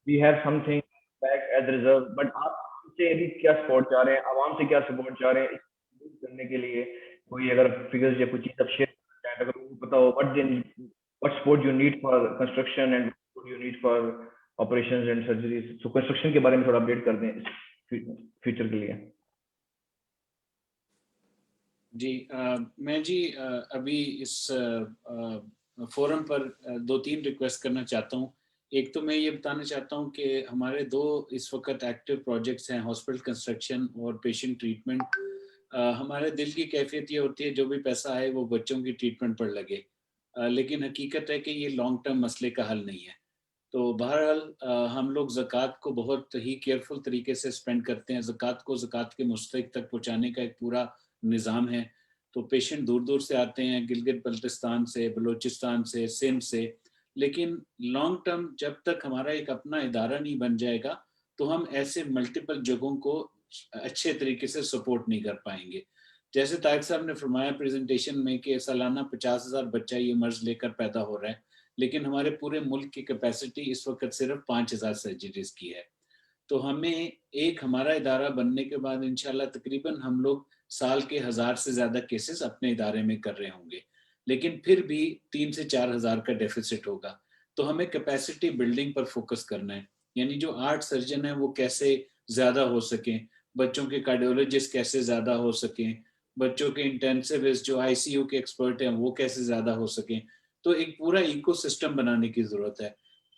we have something back as reserve, but آپ سے ابھی کیا سپورٹ چاہ رہے ہیں, عوام سے کیا سپورٹ چاہ رہے ہیں اس کرنے کے لیے؟ کوئی اگر فگرز یا کچھ چیز آپ شیئر کرنا چاہیں, اگر وہ پتا ہو what support you need for construction and what you need for operations and surgeries. So construction کے بارے میں تھوڑا اپڈیٹ کر دیں فیوچر کے لیے. جی میں جی ابھی اس فورم پر 2-3 ریکویسٹ کرنا چاہتا ہوں. ایک تو میں یہ بتانا چاہتا ہوں کہ ہمارے 2 اس وقت ایکٹیو پروجیکٹس ہیں, ہاسپٹل کنسٹرکشن اور پیشنٹ ٹریٹمنٹ. ہمارے دل کی کیفیت یہ ہوتی ہے جو بھی پیسہ آئے وہ بچوں کی ٹریٹمنٹ پر لگے, لیکن حقیقت ہے کہ یہ لانگ ٹرم مسئلے کا حل نہیں ہے. تو بہرحال ہم لوگ زکوٰۃ کو بہت ہی کیئرفل طریقے سے اسپینڈ کرتے ہیں. زکوٰۃ کو زکوٰۃ کے مستحق تک پہنچانے کا ایک پورا نظام ہے. تو پیشنٹ دور دور سے آتے ہیں, گلگت بلتستان سے, بلوچستان سے, سندھ سے, لیکن لانگ ٹرم جب تک ہمارا ایک اپنا ادارہ نہیں بن جائے گا تو ہم ایسے ملٹیپل جگہوں کو اچھے طریقے سے سپورٹ نہیں کر پائیں گے. جیسے طارق صاحب نے فرمایا پریزنٹیشن میں کہ سالانہ 50,000 بچہ یہ مرض لے کر پیدا ہو رہا ہے, لیکن ہمارے پورے ملک کی کیپیسٹی اس وقت صرف 5,000 سرجریز کی ہے. تو ہمیں ایک ہمارا ادارہ بننے کے بعد انشاءاللہ تقریباً ہم لوگ سال کے 1,000 سے زیادہ کیسز اپنے ادارے میں کر رہے ہوں گے, لیکن پھر بھی 3 سے 4,000 کا ڈیفیسٹ ہوگا. تو ہمیں کیپیسٹی بلڈنگ پر فوکس کرنا ہے, یعنی جو 8 سرجن ہیں وہ کیسے زیادہ ہو سکیں, بچوں کے کارڈیولوجسٹ کیسے زیادہ ہو سکیں, بچوں کے انٹینسیوسٹ جو آئی سی یو کے ایکسپرٹ ہیں وہ کیسے زیادہ ہو سکیں. تو ایک پورا ایکو سسٹم بنانے کی ضرورت ہے.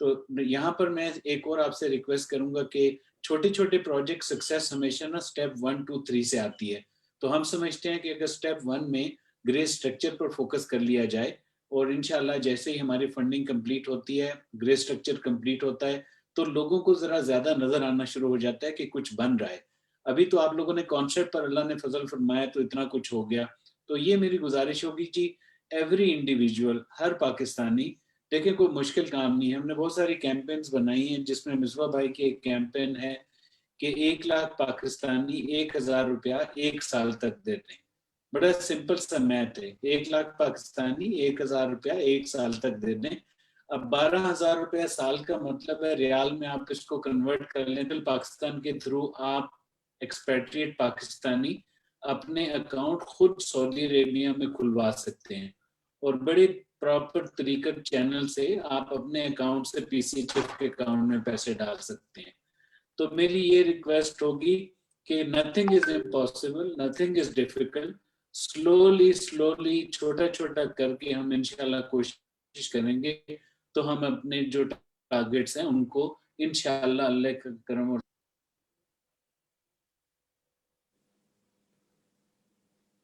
تو یہاں پر میں ایک اور آپ سے ریکویسٹ کروں گا کہ چھوٹے چھوٹے پروجیکٹ سکسیس ہمیشہ نا سٹیپ 1 2 3 سے آتی ہے. تو ہم سمجھتے ہیں کہ اگر سٹیپ 1 میں گرے اسٹرکچر پر فوکس کر لیا جائے, اور انشاءاللہ جیسے ہی ہماری فنڈنگ کمپلیٹ ہوتی ہے, گرے اسٹرکچر کمپلیٹ ہوتا ہے, تو لوگوں کو ذرا زیادہ نظر آنا شروع ہو جاتا ہے کہ کچھ بن رہا ہے. ابھی تو آپ لوگوں نے کانسیپٹ پر اللہ نے فضل فرمایا تو اتنا کچھ ہو گیا. تو یہ میری گزارش ہوگی جی, ایوری انڈیویجول, ہر پاکستانی, دیکھیں کوئی مشکل کام نہیں ہے. ہم نے بہت ساری کیمپینز بنائی ہیں جس میں مصباح بھائی کی ایک کیمپین ہے کہ 1 لاکھ پاکستانی 1,000 روپیہ 1 سال تک دیتے ہیں. بڑا سمپل سا میتھ ہے, 1 لاکھ پاکستانی 1,000 روپیہ 1 سال تک دے دیں. اب 12,000 روپیہ سال کا مطلب ہے ریال میں آپ اس کو کنورٹ کر لیں تو پاکستان کے تھرو آپ ایکسپیٹریٹ پاکستانی اپنے اکاؤنٹ خود سعودی عربیہ میں کھلوا سکتے ہیں, اور بڑے پراپر طریقے چینل سے آپ اپنے اکاؤنٹ سے پی سی ایچ ایف کے اکاؤنٹ میں پیسے ڈال سکتے ہیں. تو میری یہ ریکویسٹ ہوگی کہ nothing is impossible, nothing is difficult. Slowly چھوٹا چھوٹا کر کے ہم انشاءاللہ کوشش کریں گے تو ہم اپنے جو ٹارگیٹس ہیں ان کو انشاءاللہ اللہ کا کرم اور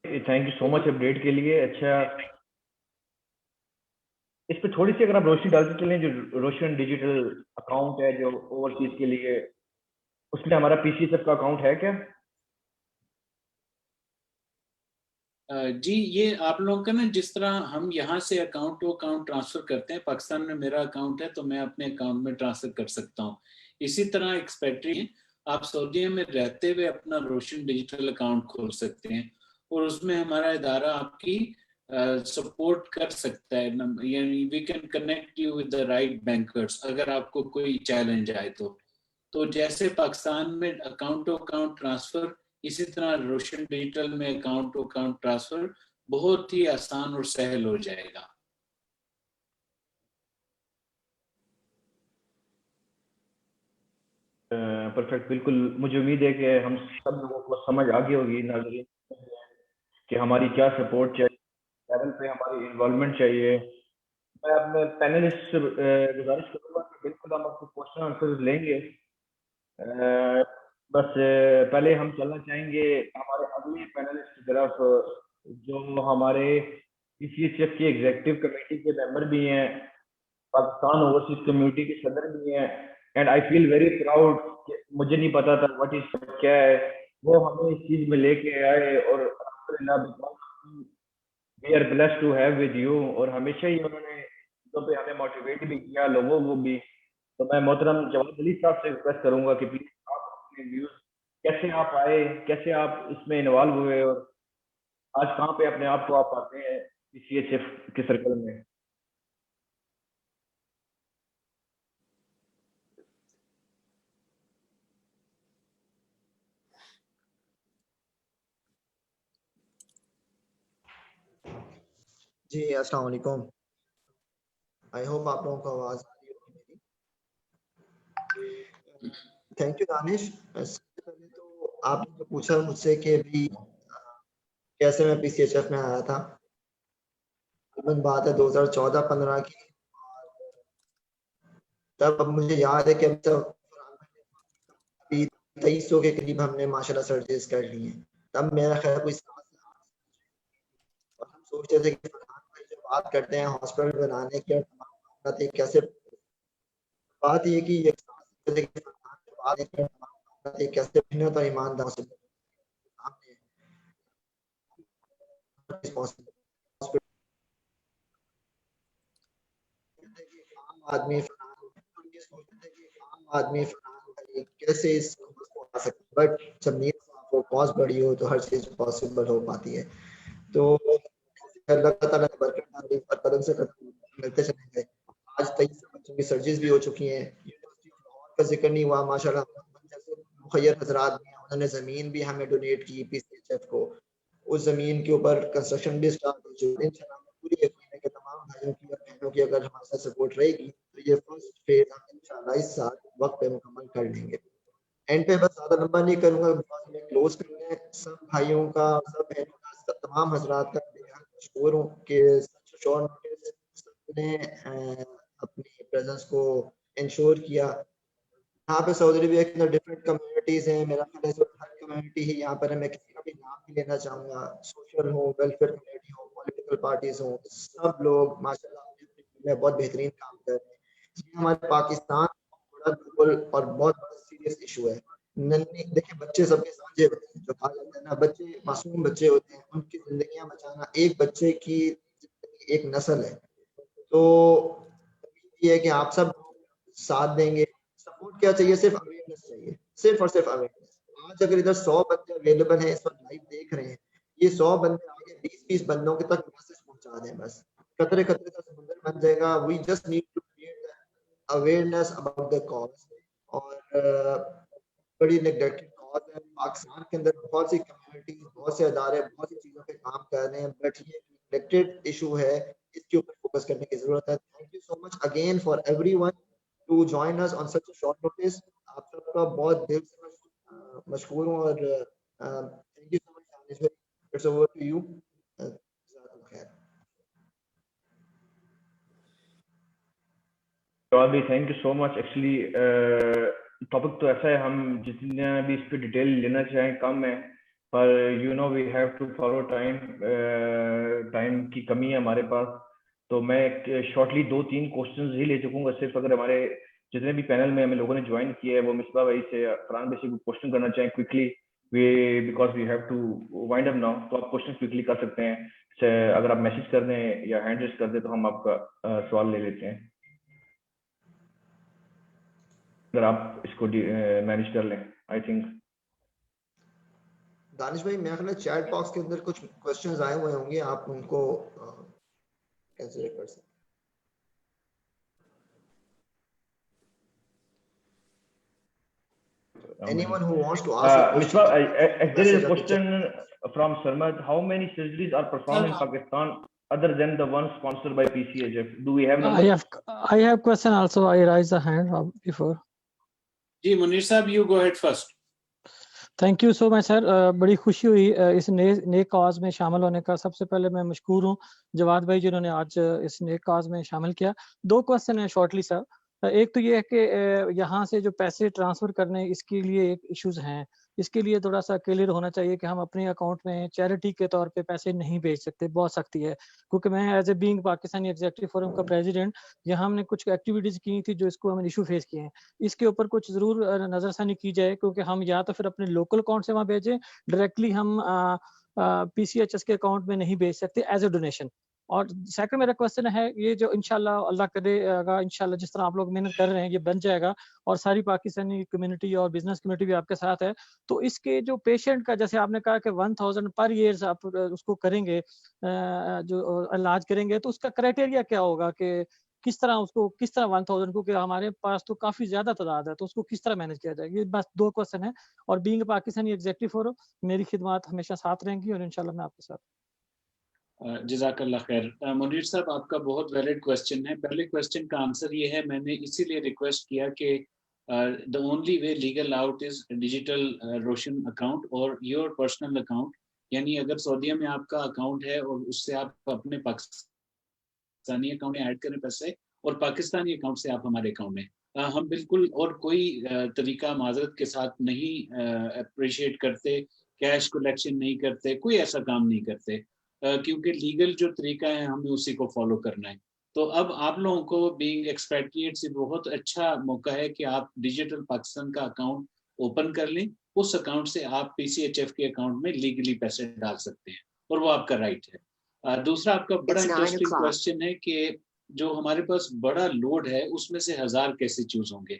thank you so much update کے لیے. اچھا, اس پہ تھوڑی سی اگر آپ روشنی ڈالتے چلیں, جو روشن ڈیجیٹل اکاؤنٹ ہے جو اوورسیز کے لیے, اس میں ہمارا پی سی ایس ایف کا اکاؤنٹ ہے کیا؟ جی یہ آپ لوگوں کا نا جس طرح ہم یہاں سے اکاؤنٹ ٹو اکاؤنٹ ٹرانسفر کرتے ہیں, پاکستان میں میرا اکاؤنٹ ہے تو میں اپنے اکاؤنٹ میں ٹرانسفر کر سکتا ہوں. اسی طرح ایکسپیکٹری ہیں, آپ سعودیہ میں رہتے ہوئے اپنا روشن ڈیجیٹل اکاؤنٹ کھول سکتے ہیں, اور اس میں ہمارا ادارہ آپ کی سپورٹ کر سکتا ہے. یعنی we can connect you with the right bankers اگر آپ کو کوئی چیلنج آئے تو جیسے پاکستان میں اکاؤنٹ ٹو اکاؤنٹ ٹرانسفر, اسی طرح روشن ڈیجیٹل میں اکاؤنٹ ٹو اکاؤنٹ ٹرانسفر بہت ہی آسان اور سہل ہو جائے گا. پرفیکٹ, بالکل. مجھے امید ہے کہ ہم سب لوگوں کو سمجھ آگے ہوگی ناظرین کہ ہماری کیا سپورٹ چاہیے, لیول پہ ہماری انوالومنٹ چاہیے. میں اپنے پینلسٹ سے گزارش کروں گا کہ بالکل ہم آپ کو کوشچن آنسر لیں گے. بس پہلے ہم چلنا چاہیں گے ہمارے اگلے پینلسٹ کی طرف, جو ہمارے پی سی ایچ ایف کی ایگزیکٹو کمیٹی کے ممبر بھی ہیں, پاکستان اوورسیز کمیونٹی کے صدر بھی ہیں. And I feel very proud کہ مجھے نہیں پتا تھا واٹ از کیا ہے, وہ ہمیں اس چیز میں لے کے آئے, اور الحمدللہ we are blessed to have with you, اور ہمیشہ ہی انہوں نے چیزوں پہ ہمیں موٹیویٹ بھی کیا, لوگوں کو بھی. تو میں محترم جواد علی صاحب سے ریکویسٹ کروں گا کہ پلیز آپ اپنے ویوز, کیسے آپ آئے, کیسے آپ اس میں انوالو ہوئے, اور آج کہاں پہ اپنے آپ کو آپ پاتے ہیں PCHF کے سرکل میں. جی السلام علیکم. آئی ہوپ آپ لوگوں کو آواز آ رہی ہوگی میری. تھینک یو دانش. سب سے پہلے تو آپ نے جو پوچھا مجھ سے کہ بھی کیسے میں PCHF میں آیا تھا, بات ہے 2014-15 کی. تب اب مجھے یاد ہے کہ اب 2300 کے قریب ہم نے ماشاءاللہ سرجریز کر لی ہیں. تب میرا خیال کوئی اور ہم سوچتے تھے کہ فرحان بھائی جو بات کرتے ہیں ہاسپٹل بنانے کی اور تمام معاملات, کیسے بات یہ کہ کیسے محنت اور ایماندار سے آدمی کیسے اس کو آ سکتے, بٹ جب نیت کاز بڑی ہو تو ہر چیز پاسبل ہو پاتی ہے. تو اللہ تعالیٰ نے برکت ڈالی اور قدم سے قدم ملتے چلے گئے. آج 23 بچوں کی سرجریز بھی ہو چکی ہیں. کا ذکر نہیں ہوا, ماشاءاللہ مخیر حضرات بھی, انہوں نے زمین بھی ہمیں ڈونیٹ کی PCHF کو. اس زمین کے اوپر کنسٹرکشن بھی اسٹارٹ ہو چکی ہے. انشاءاللہ پوری یقین ہے کہ تمام بھائیوں کی اور بہنوں کی اگر ہمارے ساتھ سپورٹ رہے گی تو یہ فرسٹ فیز ہم انشاءاللہ اس سال وقت پہ مکمل کر لیں گے. اینڈ پہ بس زیادہ لمبا نہیں کروں گا, میں کلوز کرنا ہے. سب بھائیوں کا, سب بہنوں کا, تمام حضرات کا مشکور ہوں کہ شورٹ نوٹس سب نے اپنی پریزنس کو انشور کیا. یہاں پہ سعودی عربیہ کے اندر ڈفرینٹ کمیونٹیز ہیں. میرا خیال ہے ہر کمیونٹی ہی یہاں پر ہے. میں کسی کا بھی نام نہیں لینا چاہوں گا. سوشل ہو, ویلفیئر کمیونٹی ہو, پولیٹیکل پارٹیز ہوں, سب لوگ ماشاءاللہ میں بہت بہترین کام کر رہے ہیں. یہ ہمارے پاکستان بڑا گلوبل اور بہت بڑا سیریس ایشو ہے. دیکھیں بچے سب کے سانجے ہوتے ہیں, جو کہا جاتا ہے نا, بچے معصوم بچے ہوتے ہیں, ان کی زندگیاں بچانا ایک بچے کی ایک نسل ہے. تو یہ ہے کہ آپ سب ساتھ دیں گے. سپورٹ کیا چاہیے, صرف اویئرنیس چاہیے, صرف اور صرف اویئرنیس. آج اگر ادھر 100 بندے اویلیبل ہیں اس وقت لائیو دیکھ رہے ہیں, یہ 100 بندے آگے 20-20 بندوں کے تک میسج پہنچا دیں. بس قطرے قطرے کا سمندر بن جائے گا. We just need to create awareness about the cause. اور بڑی نیگلیکٹڈ کاز ہے پاکستان کے اندر. بہت سی کمیونٹیز, بہت سے ادارے بہت سی چیزوں پہ کام کر رہے ہیں, بٹ یہ نیگلیکٹڈ ایشو ہے, اس کے اوپر فوکس کرنے کی ضرورت ہے. Thank you so much again for every one to join us on such a short notice. آپ سب کا بہت دل سے مشکور ہوں, اور thank you so much Danish bhai. It's over to you. جزاک خیر. Jawad thank you so much. Actually topic تو ایسا ہے, ہم جتنا بھی اس پہ ڈیٹیل لینا چاہیں کم ہے, پر you know we have to follow time. Time کی کمی ہے ہمارے پاس, تو میں شارٹلی 2-3 کوشچنز ہی لے چکوں گا صرف. اگر ہمارے جتنے بھی پینل میں ہمیں لوگوں نے جوائن کیا ہے وہ مصباح بھائی سے, فرحان بھائی سے کوشچن کرنا چاہیں quickly, because we have to wind up now, تو آپ کوشچن کوئکلی کر سکتے ہیں. اگر آپ میسج کر دیں یا ہینڈ ریز کر دیں تو ہم آپ کا سوال لے لیتے ہیں, اگر آپ اس کو مینیج کر لیں. آئی تھنک دانش بھائی میرے خیال چیٹ باکس کے اندر کچھ کوشچنز آئے ہوئے ہوں گے, آپ ان کو کنسیڈر کر سکتے. Anyone who wants to ask a question, there is a question from Sarmad. How many surgeries are performed in Pakistan other than the one sponsored by PCHF? Do we have numbers? I have question also. I raise a hand before. جی منیر صاحب, you go ahead first. Thank you so much sir. بڑی خوشی ہوئی اس نیک cause میں شامل ہونے کا. سب سے پہلے میں مشکور ہوں جواد بھائی جنہوں نے آج اس نیک کاز میں شامل کیا. 2 کوسچن ہیں شارٹلی سر. ایک تو یہ ہے کہ یہاں سے جو پیسے ٹرانسفر کرنے اس کے لیے ایک ایشوز ہیں, اس کے لیے تھوڑا سا کلیئر ہونا چاہیے کہ ہم اپنے اکاؤنٹ میں چیریٹی کے طور پہ پیسے نہیں بھیج سکتے, بہت سختی ہے. کیونکہ میں as a being Pakistani executive forum کا پریزیڈنٹ, یہاں ہم نے کچھ ایکٹیویٹیز کی تھی جو اس کو ہم نے ایشو فیس کیے ہیں, اس کے اوپر کچھ ضرور نظر ثانی کی جائے, کیونکہ ہم یا تو پھر اپنے لوکل اکاؤنٹ سے وہاں بھیجیں, ڈائریکٹلی ہم PCHS کے اکاؤنٹ میں نہیں بھیج سکتے ایز اے ڈونیشن. اور سیکنڈ میرا کوشچن ہے, یہ جو انشاءاللہ اللہ کرے گا انشاءاللہ جس طرح آپ لوگ محنت کر رہے ہیں یہ بن جائے گا, اور ساری پاکستانی کمیونٹی اور بزنس کمیونٹی بھی آپ کے ساتھ ہے, تو اس کے جو پیشنٹ کا جیسے آپ نے کہا کہ 1000 پر ایئر آپ اس کو کریں گے, جو علاج کریں گے, تو اس کا کرائٹیریا کیا ہوگا کہ کس طرح اس کو کس طرح 1000 کو, کہ ہمارے پاس تو کافی زیادہ تعداد ہے, تو اس کو کس طرح مینج کیا جائے. یہ بس 2 کوشچن ہیں, اور بینگ پاکستانی ایگزیکٹو فورم میری خدمات ہمیشہ ساتھ رہیں گی, اور انشاءاللہ میں آپ کے ساتھ. جزاک اللہ خیر. منیر صاحب آپ کا بہت ویلڈ کوشچن ہے. پہلے کوشچن کا آنسر یہ ہے, میں نے اسی لیے ریکویسٹ کیا کہ the only way legal out is digital روشن اکاؤنٹ اور your personal اکاؤنٹ. یعنی اگر سعودیہ میں آپ کا اکاؤنٹ ہے اور اس سے آپ اپنے پاکستانی اکاؤنٹ میں ایڈ کریں پیسے, اور پاکستانی اکاؤنٹ سے آپ ہمارے اکاؤنٹ میں, ہم بالکل اور کوئی طریقہ معذرت کے ساتھ نہیں اپریشیٹ کرتے, کیش کلیکشن نہیں کرتے, کوئی ایسا کام نہیں کرتے, کیونکہ لیگل جو طریقہ ہے ہمیں اسی کو فالو کرنا ہے. تو اب آپ لوگوں کو بینگ ایکسپیٹریٹ سے بہت اچھا موقع ہے کہ آپ ڈیجیٹل پاکستان کا اکاؤنٹ اوپن کر لیں, اس اکاؤنٹ سے آپ PCHF کے اکاؤنٹ میں لیگلی پیسے ڈال سکتے ہیں, اور وہ آپ کا رائٹ ہے. دوسرا آپ کا بڑا انٹرسٹنگ کوشچن ہے کہ جو ہمارے پاس بڑا لوڈ ہے اس میں سے 1000 کیسے چوز ہوں گے.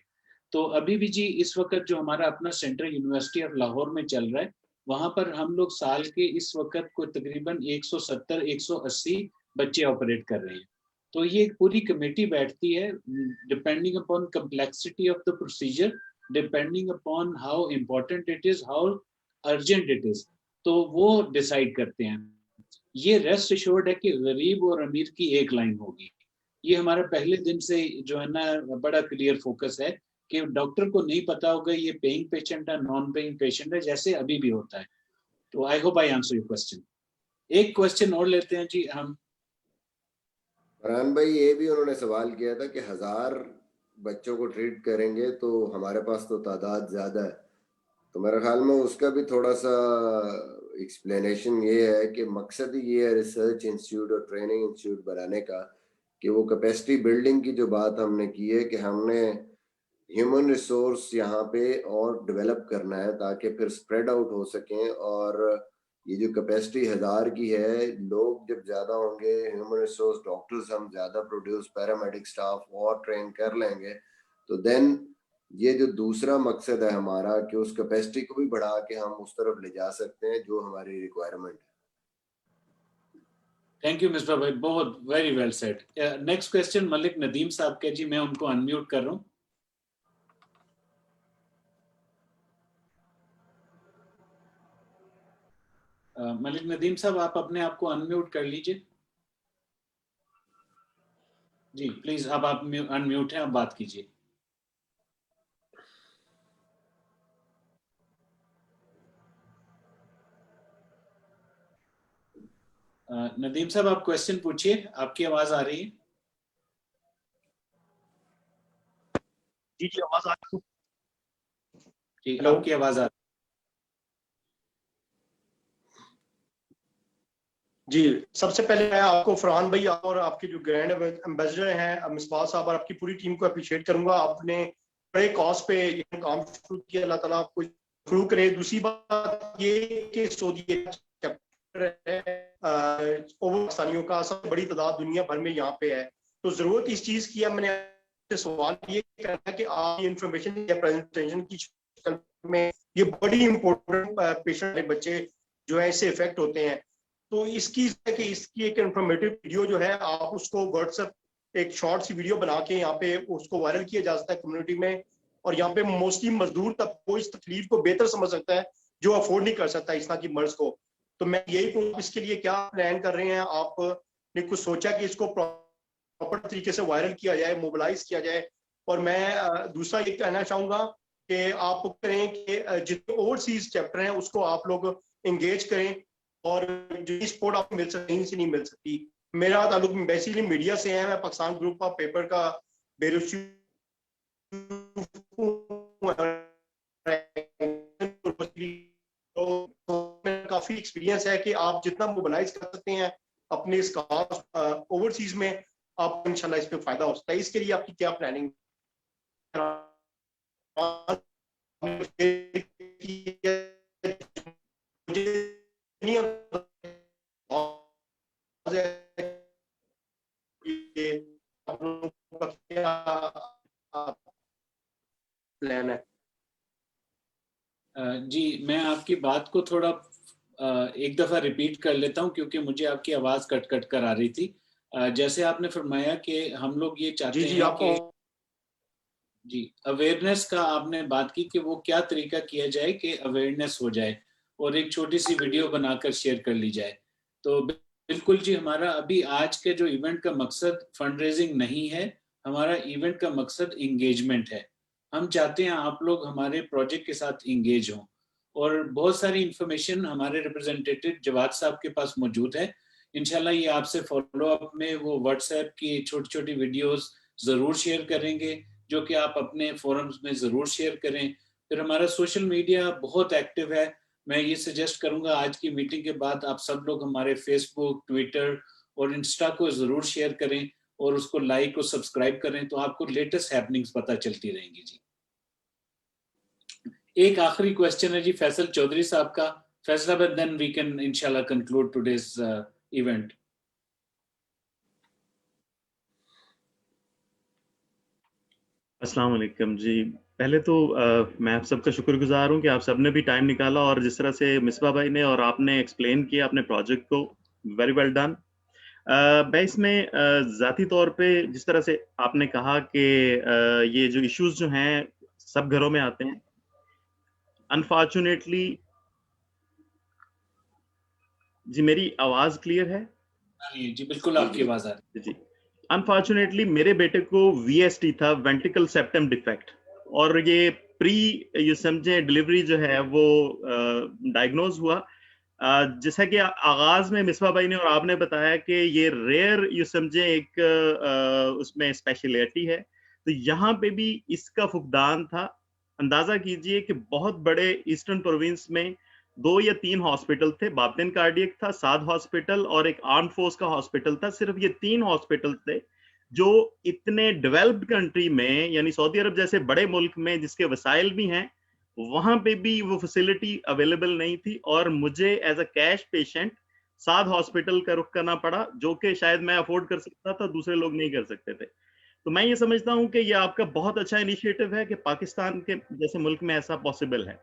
تو ابھی بھی جی اس وقت جو ہمارا اپنا سینٹرل یونیورسٹی آف لاہور میں چل رہا ہے, وہاں پر ہم لوگ سال کے اس وقت کو تقریباً 170-180 بچے آپریٹ کر رہے ہیں. تو یہ ایک پوری کمیٹی بیٹھتی ہے, depending upon complexity of the procedure, depending upon how important it is, how urgent it is, تو وہ ڈیسائیڈ کرتے ہیں. یہ ریسٹ ایشورڈ ہے کہ غریب اور امیر کی ایک لائن ہوگی. یہ ہمارا پہلے دن سے جو ہے نا بڑا کلیئر فوکس ہے کہ ڈاکٹر کو نہیں پتا ہوگا یہ پیئنگ پیشنٹ ہے نان پیئنگ پیشنٹ ہے, جیسے ابھی بھی ہوتا ہے. تو I hope I answer your question. ایک کوسچن اور لیتے ہیں جی ہم. فرحان بھائی یہ بھی انہوں نے سوال کیا تھا کہ 1000 بچوں کو ٹریٹ کریں گے تو ہمارے پاس تو تعداد زیادہ ہے, تو میرے خیال میں اس کا بھی تھوڑا سا ایکسپلینیشن یہ ہے کہ مقصد یہ ہے ریسرچ انسٹیٹیوٹ اور ٹریننگ انسٹیٹیوٹ بنانے کا, کہ وہ کیپیسٹی بلڈنگ کی جو بات ہم نے کی ہے کہ ہم نے ہیومن ریسورس یہاں پہ اور ڈیولپ کرنا ہے تاکہ پھر اسپریڈ آؤٹ ہو سکیں. اور یہ جو کیپیسٹی 1000 کی ہے, لوگ جب زیادہ ہوں گے, ہیومن ریسورس ڈاکٹرز ہم زیادہ پروڈیوس, پیرامیڈک سٹاف اور ٹرین کر لیں گے, تو دین یہ جو دوسرا مقصد ہے ہمارا کہ اس کیپیسٹی کو بھی بڑھا کے ہم اس طرف لے جا سکتے ہیں جو ہماری ریکوائرمنٹ ہے. تھینک یو مسٹر بھائی, بہت very well said. Next question Malik Nadeem صاحب کے, جی میں ان کو انمیوٹ کر رہا ہوں. ملک ندیم صاحب آپ اپنے آپ کو انمیوٹ کر لیجئے. جی پلیز اب آپ انمیوٹ ہیں, آپ بات کیجئے. ندیم صاحب آپ کوسچن پوچھئے, آپ کی آواز آ رہی ہے. جی جی آواز آ رہی ہے. جی آپ کی آواز آ رہی ہے. جی سب سے پہلے میں آپ کو فرحان بھائی اور آپ کے جو گرینڈ ایمبیسڈر ہیں مصباح صاحب اور آپ کی پوری ٹیم کو اپریشیٹ کروں گا. آپ نے بڑے کاز پہ یہ کام شروع کیا, اللہ تعالیٰ آپ کو شروع کرے. دوسری بات یہ کہ سعودی چیپٹر ہے پاکستانیوں کا, سب بڑی تعداد دنیا بھر میں یہاں پہ ہے, تو ضرورت اس چیز کی ہے. میں نے سوال یہ کرنا کہ آپ یہ انفارمیشن یا پریزنٹیشن کی شکل میں, یہ بڑی امپورٹنٹ پیشنٹ بچے جو ہے اس سے افیکٹ ہوتے ہیں, تو اس کی ایک انفارمیٹیو ویڈیو جو ہے آپ اس کو واٹس ایپ ایک شارٹ سی ویڈیو بنا کے یہاں پہ اس کو وائرل کیا جا سکتا ہے کمیونٹی میں, اور یہاں پہ موسٹلی مزدور تک وہ اس تکلیف کو بہتر سمجھ سکتا ہے جو افورڈ نہیں کر سکتا اس طرح کی مرض کو. تو میں یہی کہوں اس کے لیے کیا پلان کر رہے ہیں, آپ نے کچھ سوچا کہ اس کو پراپر طریقے سے وائرل کیا جائے, موبلائز کیا جائے. اور میں دوسرا یہ کہنا چاہوں گا کہ آپ کریں کہ جتنے اوورسیز چیپٹر ہیں اس کو آپ لوگ انگیج کریں, اور جو سپورٹ آپ کو مل سکتی کہیں سے نہیں مل سکتی. میرا تعلق بیسیکلی میڈیا سے ہے, میں پاکستان گروپ آف پیپر کا کافی ایکسپیرینس ہے کہ آپ جتنا موبلائز کر سکتے ہیں اپنے اس کام اوورسیز میں، آپ انشاءاللہ اس پہ فائدہ ہو سکتا ہے. اس کے لیے آپ کی کیا پلاننگ؟ پلان ہے. جی میں آپ کی بات کو تھوڑا ایک دفعہ ریپیٹ کر لیتا ہوں کیونکہ مجھے آپ کی آواز کٹ کٹ کر آ رہی تھی. جیسے آپ نے فرمایا کہ ہم لوگ یہ چاہتے ہیں کہ جی اویئرنیس کا آپ نے بات کی کہ وہ کیا طریقہ کیا جائے کہ اویئرنیس ہو جائے اور ایک چھوٹی سی ویڈیو بنا کر شیئر کر لی جائے. تو بالکل جی، ہمارا ابھی آج کے جو ایونٹ کا مقصد فنڈ ریزنگ نہیں ہے، ہمارا ایونٹ کا مقصد انگیجمنٹ ہے. ہم چاہتے ہیں آپ لوگ ہمارے پروجیکٹ کے ساتھ انگیج ہوں، اور بہت ساری انفارمیشن ہمارے ریپرزینٹیٹو جواد صاحب کے پاس موجود ہے. انشاءاللہ یہ آپ سے فالو اپ میں وہ واٹس ایپ کی چھوٹی چھوٹی ویڈیوز ضرور شیئر کریں گے جو کہ آپ اپنے فورمز میں ضرور شیئر کریں. پھر ہمارا سوشل میڈیا بہت ایکٹیو ہے. میں یہ سجیسٹ کروں گا آج کی میٹنگ کے بعد آپ سب لوگ ہمارے فیس بک، ٹویٹر اور انسٹا کو ضرور شیئر کریں اور اس کو لائک اور سبسکرائب کریں تو آپ کو لیٹسٹ ہیپننگز پتہ چلتی رہیں گی. جی ایک آخری کویسچن ہے جی فیصل چودھری صاحب کا. فیصلہ بٹ دین وی کین انشاءاللہ کنکلوڈ ٹوڈیز ایونٹ. السلام علیکم جی. پہلے تو میں آپ سب کا شکر گزار ہوں کہ آپ سب نے بھی ٹائم نکالا اور جس طرح سے مصباح بھائی نے اور آپ نے ایکسپلین کیا اپنے پروجیکٹ کو، ویری ویل ڈن. میں اس میں ذاتی طور پہ جس طرح سے آپ نے کہا کہ یہ جو ایشوز جو ہیں سب گھروں میں آتے ہیں، انفارچونیٹلی جی میری آواز کلیئر ہے؟ جی بالکل آپ کی آواز آ رہی ہے. جی انفارچونیٹلی میرے بیٹے کو وی ایس ٹی تھا، وینٹیکل سیپٹم ڈیفیکٹ، اور یہ یہ سمجھیں ڈلیوری جو ہے وہ ڈائگنوز ہوا. جیسا کہ آغاز میں مصباح بھائی نے اور آپ نے بتایا کہ یہ ریئر یہ سمجھیں ایک اس میں اسپیشلٹی ہے، تو یہاں پہ بھی اس کا فقدان تھا. اندازہ کیجئے کہ بہت بڑے ایسٹرن پروونس میں 2 یا 3 ہاسپٹل تھے. باپتن کارڈیک تھا، سعد ہاسپٹل اور ایک آرم فورس کا ہاسپٹل تھا. صرف یہ 3 ہاسپٹل تھے جو اتنے ڈیولپڈ کنٹری میں، یعنی سعودی عرب جیسے بڑے ملک میں جس کے وسائل بھی ہیں، وہاں پہ بھی وہ فیسلٹی اویلیبل نہیں تھی. اور مجھے as a cash patient Saad hospital کا رخ کرنا پڑا، جو کہ شاید میں افورڈ کر سکتا تھا، دوسرے لوگ نہیں کر سکتے تھے. تو میں یہ سمجھتا ہوں کہ یہ آپ کا بہت اچھا انیشیٹو ہے کہ پاکستان کے جیسے ملک میں ایسا پاسبل ہے.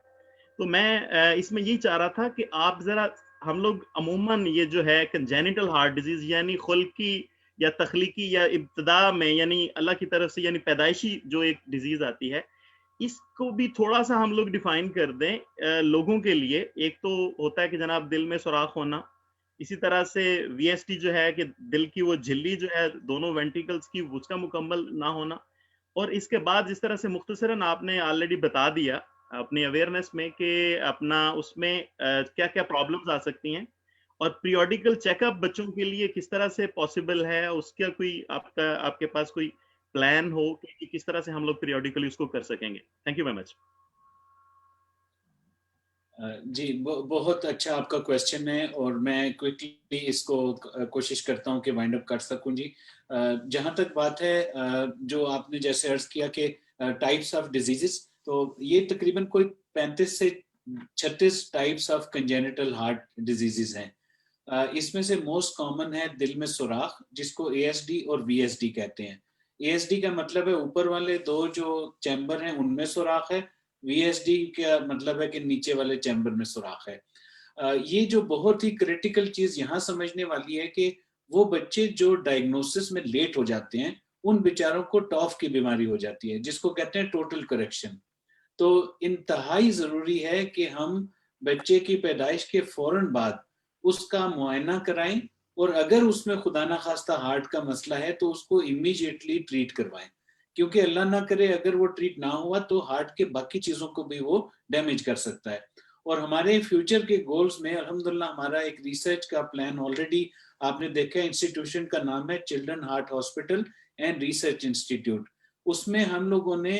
تو میں اس میں یہی چاہ رہا تھا کہ آپ ذرا، ہم لوگ عموماً یہ جو ہے کنجینیٹل ہارٹ ڈیزیز یعنی خلقی یا تخلیقی یا ابتدا میں، یعنی اللہ کی طرف سے، یعنی پیدائشی جو ایک ڈیزیز آتی ہے، اس کو بھی تھوڑا سا ہم لوگ ڈیفائن کر دیں لوگوں کے لیے. ایک تو ہوتا ہے کہ جناب دل میں سوراخ ہونا، اسی طرح سے وی ایس ٹی جو ہے کہ دل کی وہ جھلی جو ہے دونوں وینٹیکلز کی، اس کا مکمل نہ ہونا. اور اس کے بعد جس طرح سے مختصراً آپ نے آلریڈی بتا دیا اپنی اویئرنیس میں کہ اپنا اس میں کیا کیا پرابلمز آ سکتی ہیں، اور پیریوڈیکل چیک اپ بچوں کے لیے کس طرح سے پاسبل ہے، اس کا کوئی آپ کے پاس کوئی پلان ہو کہ کس طرح سے ہم لوگ پیریوڈیکلی اس کو کر سکیں گے. Thank you very much. جی بہت اچھا آپ کا کویسچن ہے اور میں کوئکلی اس کو کوشش کرتا ہوں کہ وائنڈ اپ کر سکوں. جی جہاں تک بات ہے جو آپ نے جیسے عرض کیا کہ ٹائپس آف ڈیزیزز، تو یہ تقریباً کوئی 35 سے 36 types of congenital heart diseases ہیں. اس میں سے موسٹ کامن ہے دل میں سوراخ، جس کو اے ایس ڈی اور وی ایس ڈی کہتے ہیں. اے ایس ڈی کا مطلب ہے اوپر والے 2 جو چیمبر ہیں ان میں سوراخ ہے. وی ایس ڈی کا مطلب ہے کہ نیچے والے چیمبر میں سوراخ ہے. یہ جو بہت ہی کریٹیکل چیز یہاں سمجھنے والی ہے کہ وہ بچے جو ڈائگنوسس میں لیٹ ہو جاتے ہیں ان بیچاروں کو ٹاف کی بیماری ہو جاتی ہے، جس کو کہتے ہیں ٹوٹل کریکشن. تو انتہائی ضروری ہے کہ ہم بچے کی پیدائش کے فوراً بعد اس کا معائنہ کرائیں، اور اگر اس میں خدا نخواستہ ہارٹ کا مسئلہ ہے تو اس کو امیڈیٹلی ٹریٹ کروائیں، کیونکہ اللہ نہ کرے اگر وہ ٹریٹ نہ ہوا تو ہارٹ کے باقی چیزوں کو بھی وہ ڈیمیج کر سکتا ہے. اور ہمارے فیوچر کے گولز میں الحمدللہ ہمارا ایک ریسرچ کا پلان آلریڈی آپ نے دیکھا، انسٹیٹیوشن کا نام ہے Children Heart Hospital and Research Institute. اس میں ہم لوگوں نے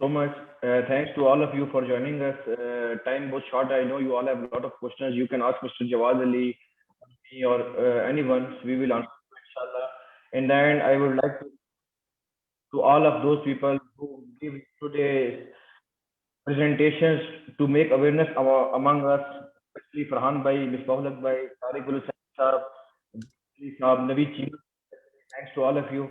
So much. Thanks to all of you for joining us. Time was short. I know you all have a lot of questions. You can ask Mr. Jawad Ali, me, or anyone. We will answer, inshallah. In the end, I would like to all of those people who give today presentations to make awareness among us, especially Farhan Bhai, Misbahul Bhai, Tariq Ul Sahab, Naveed Cheema. Thanks to all of you.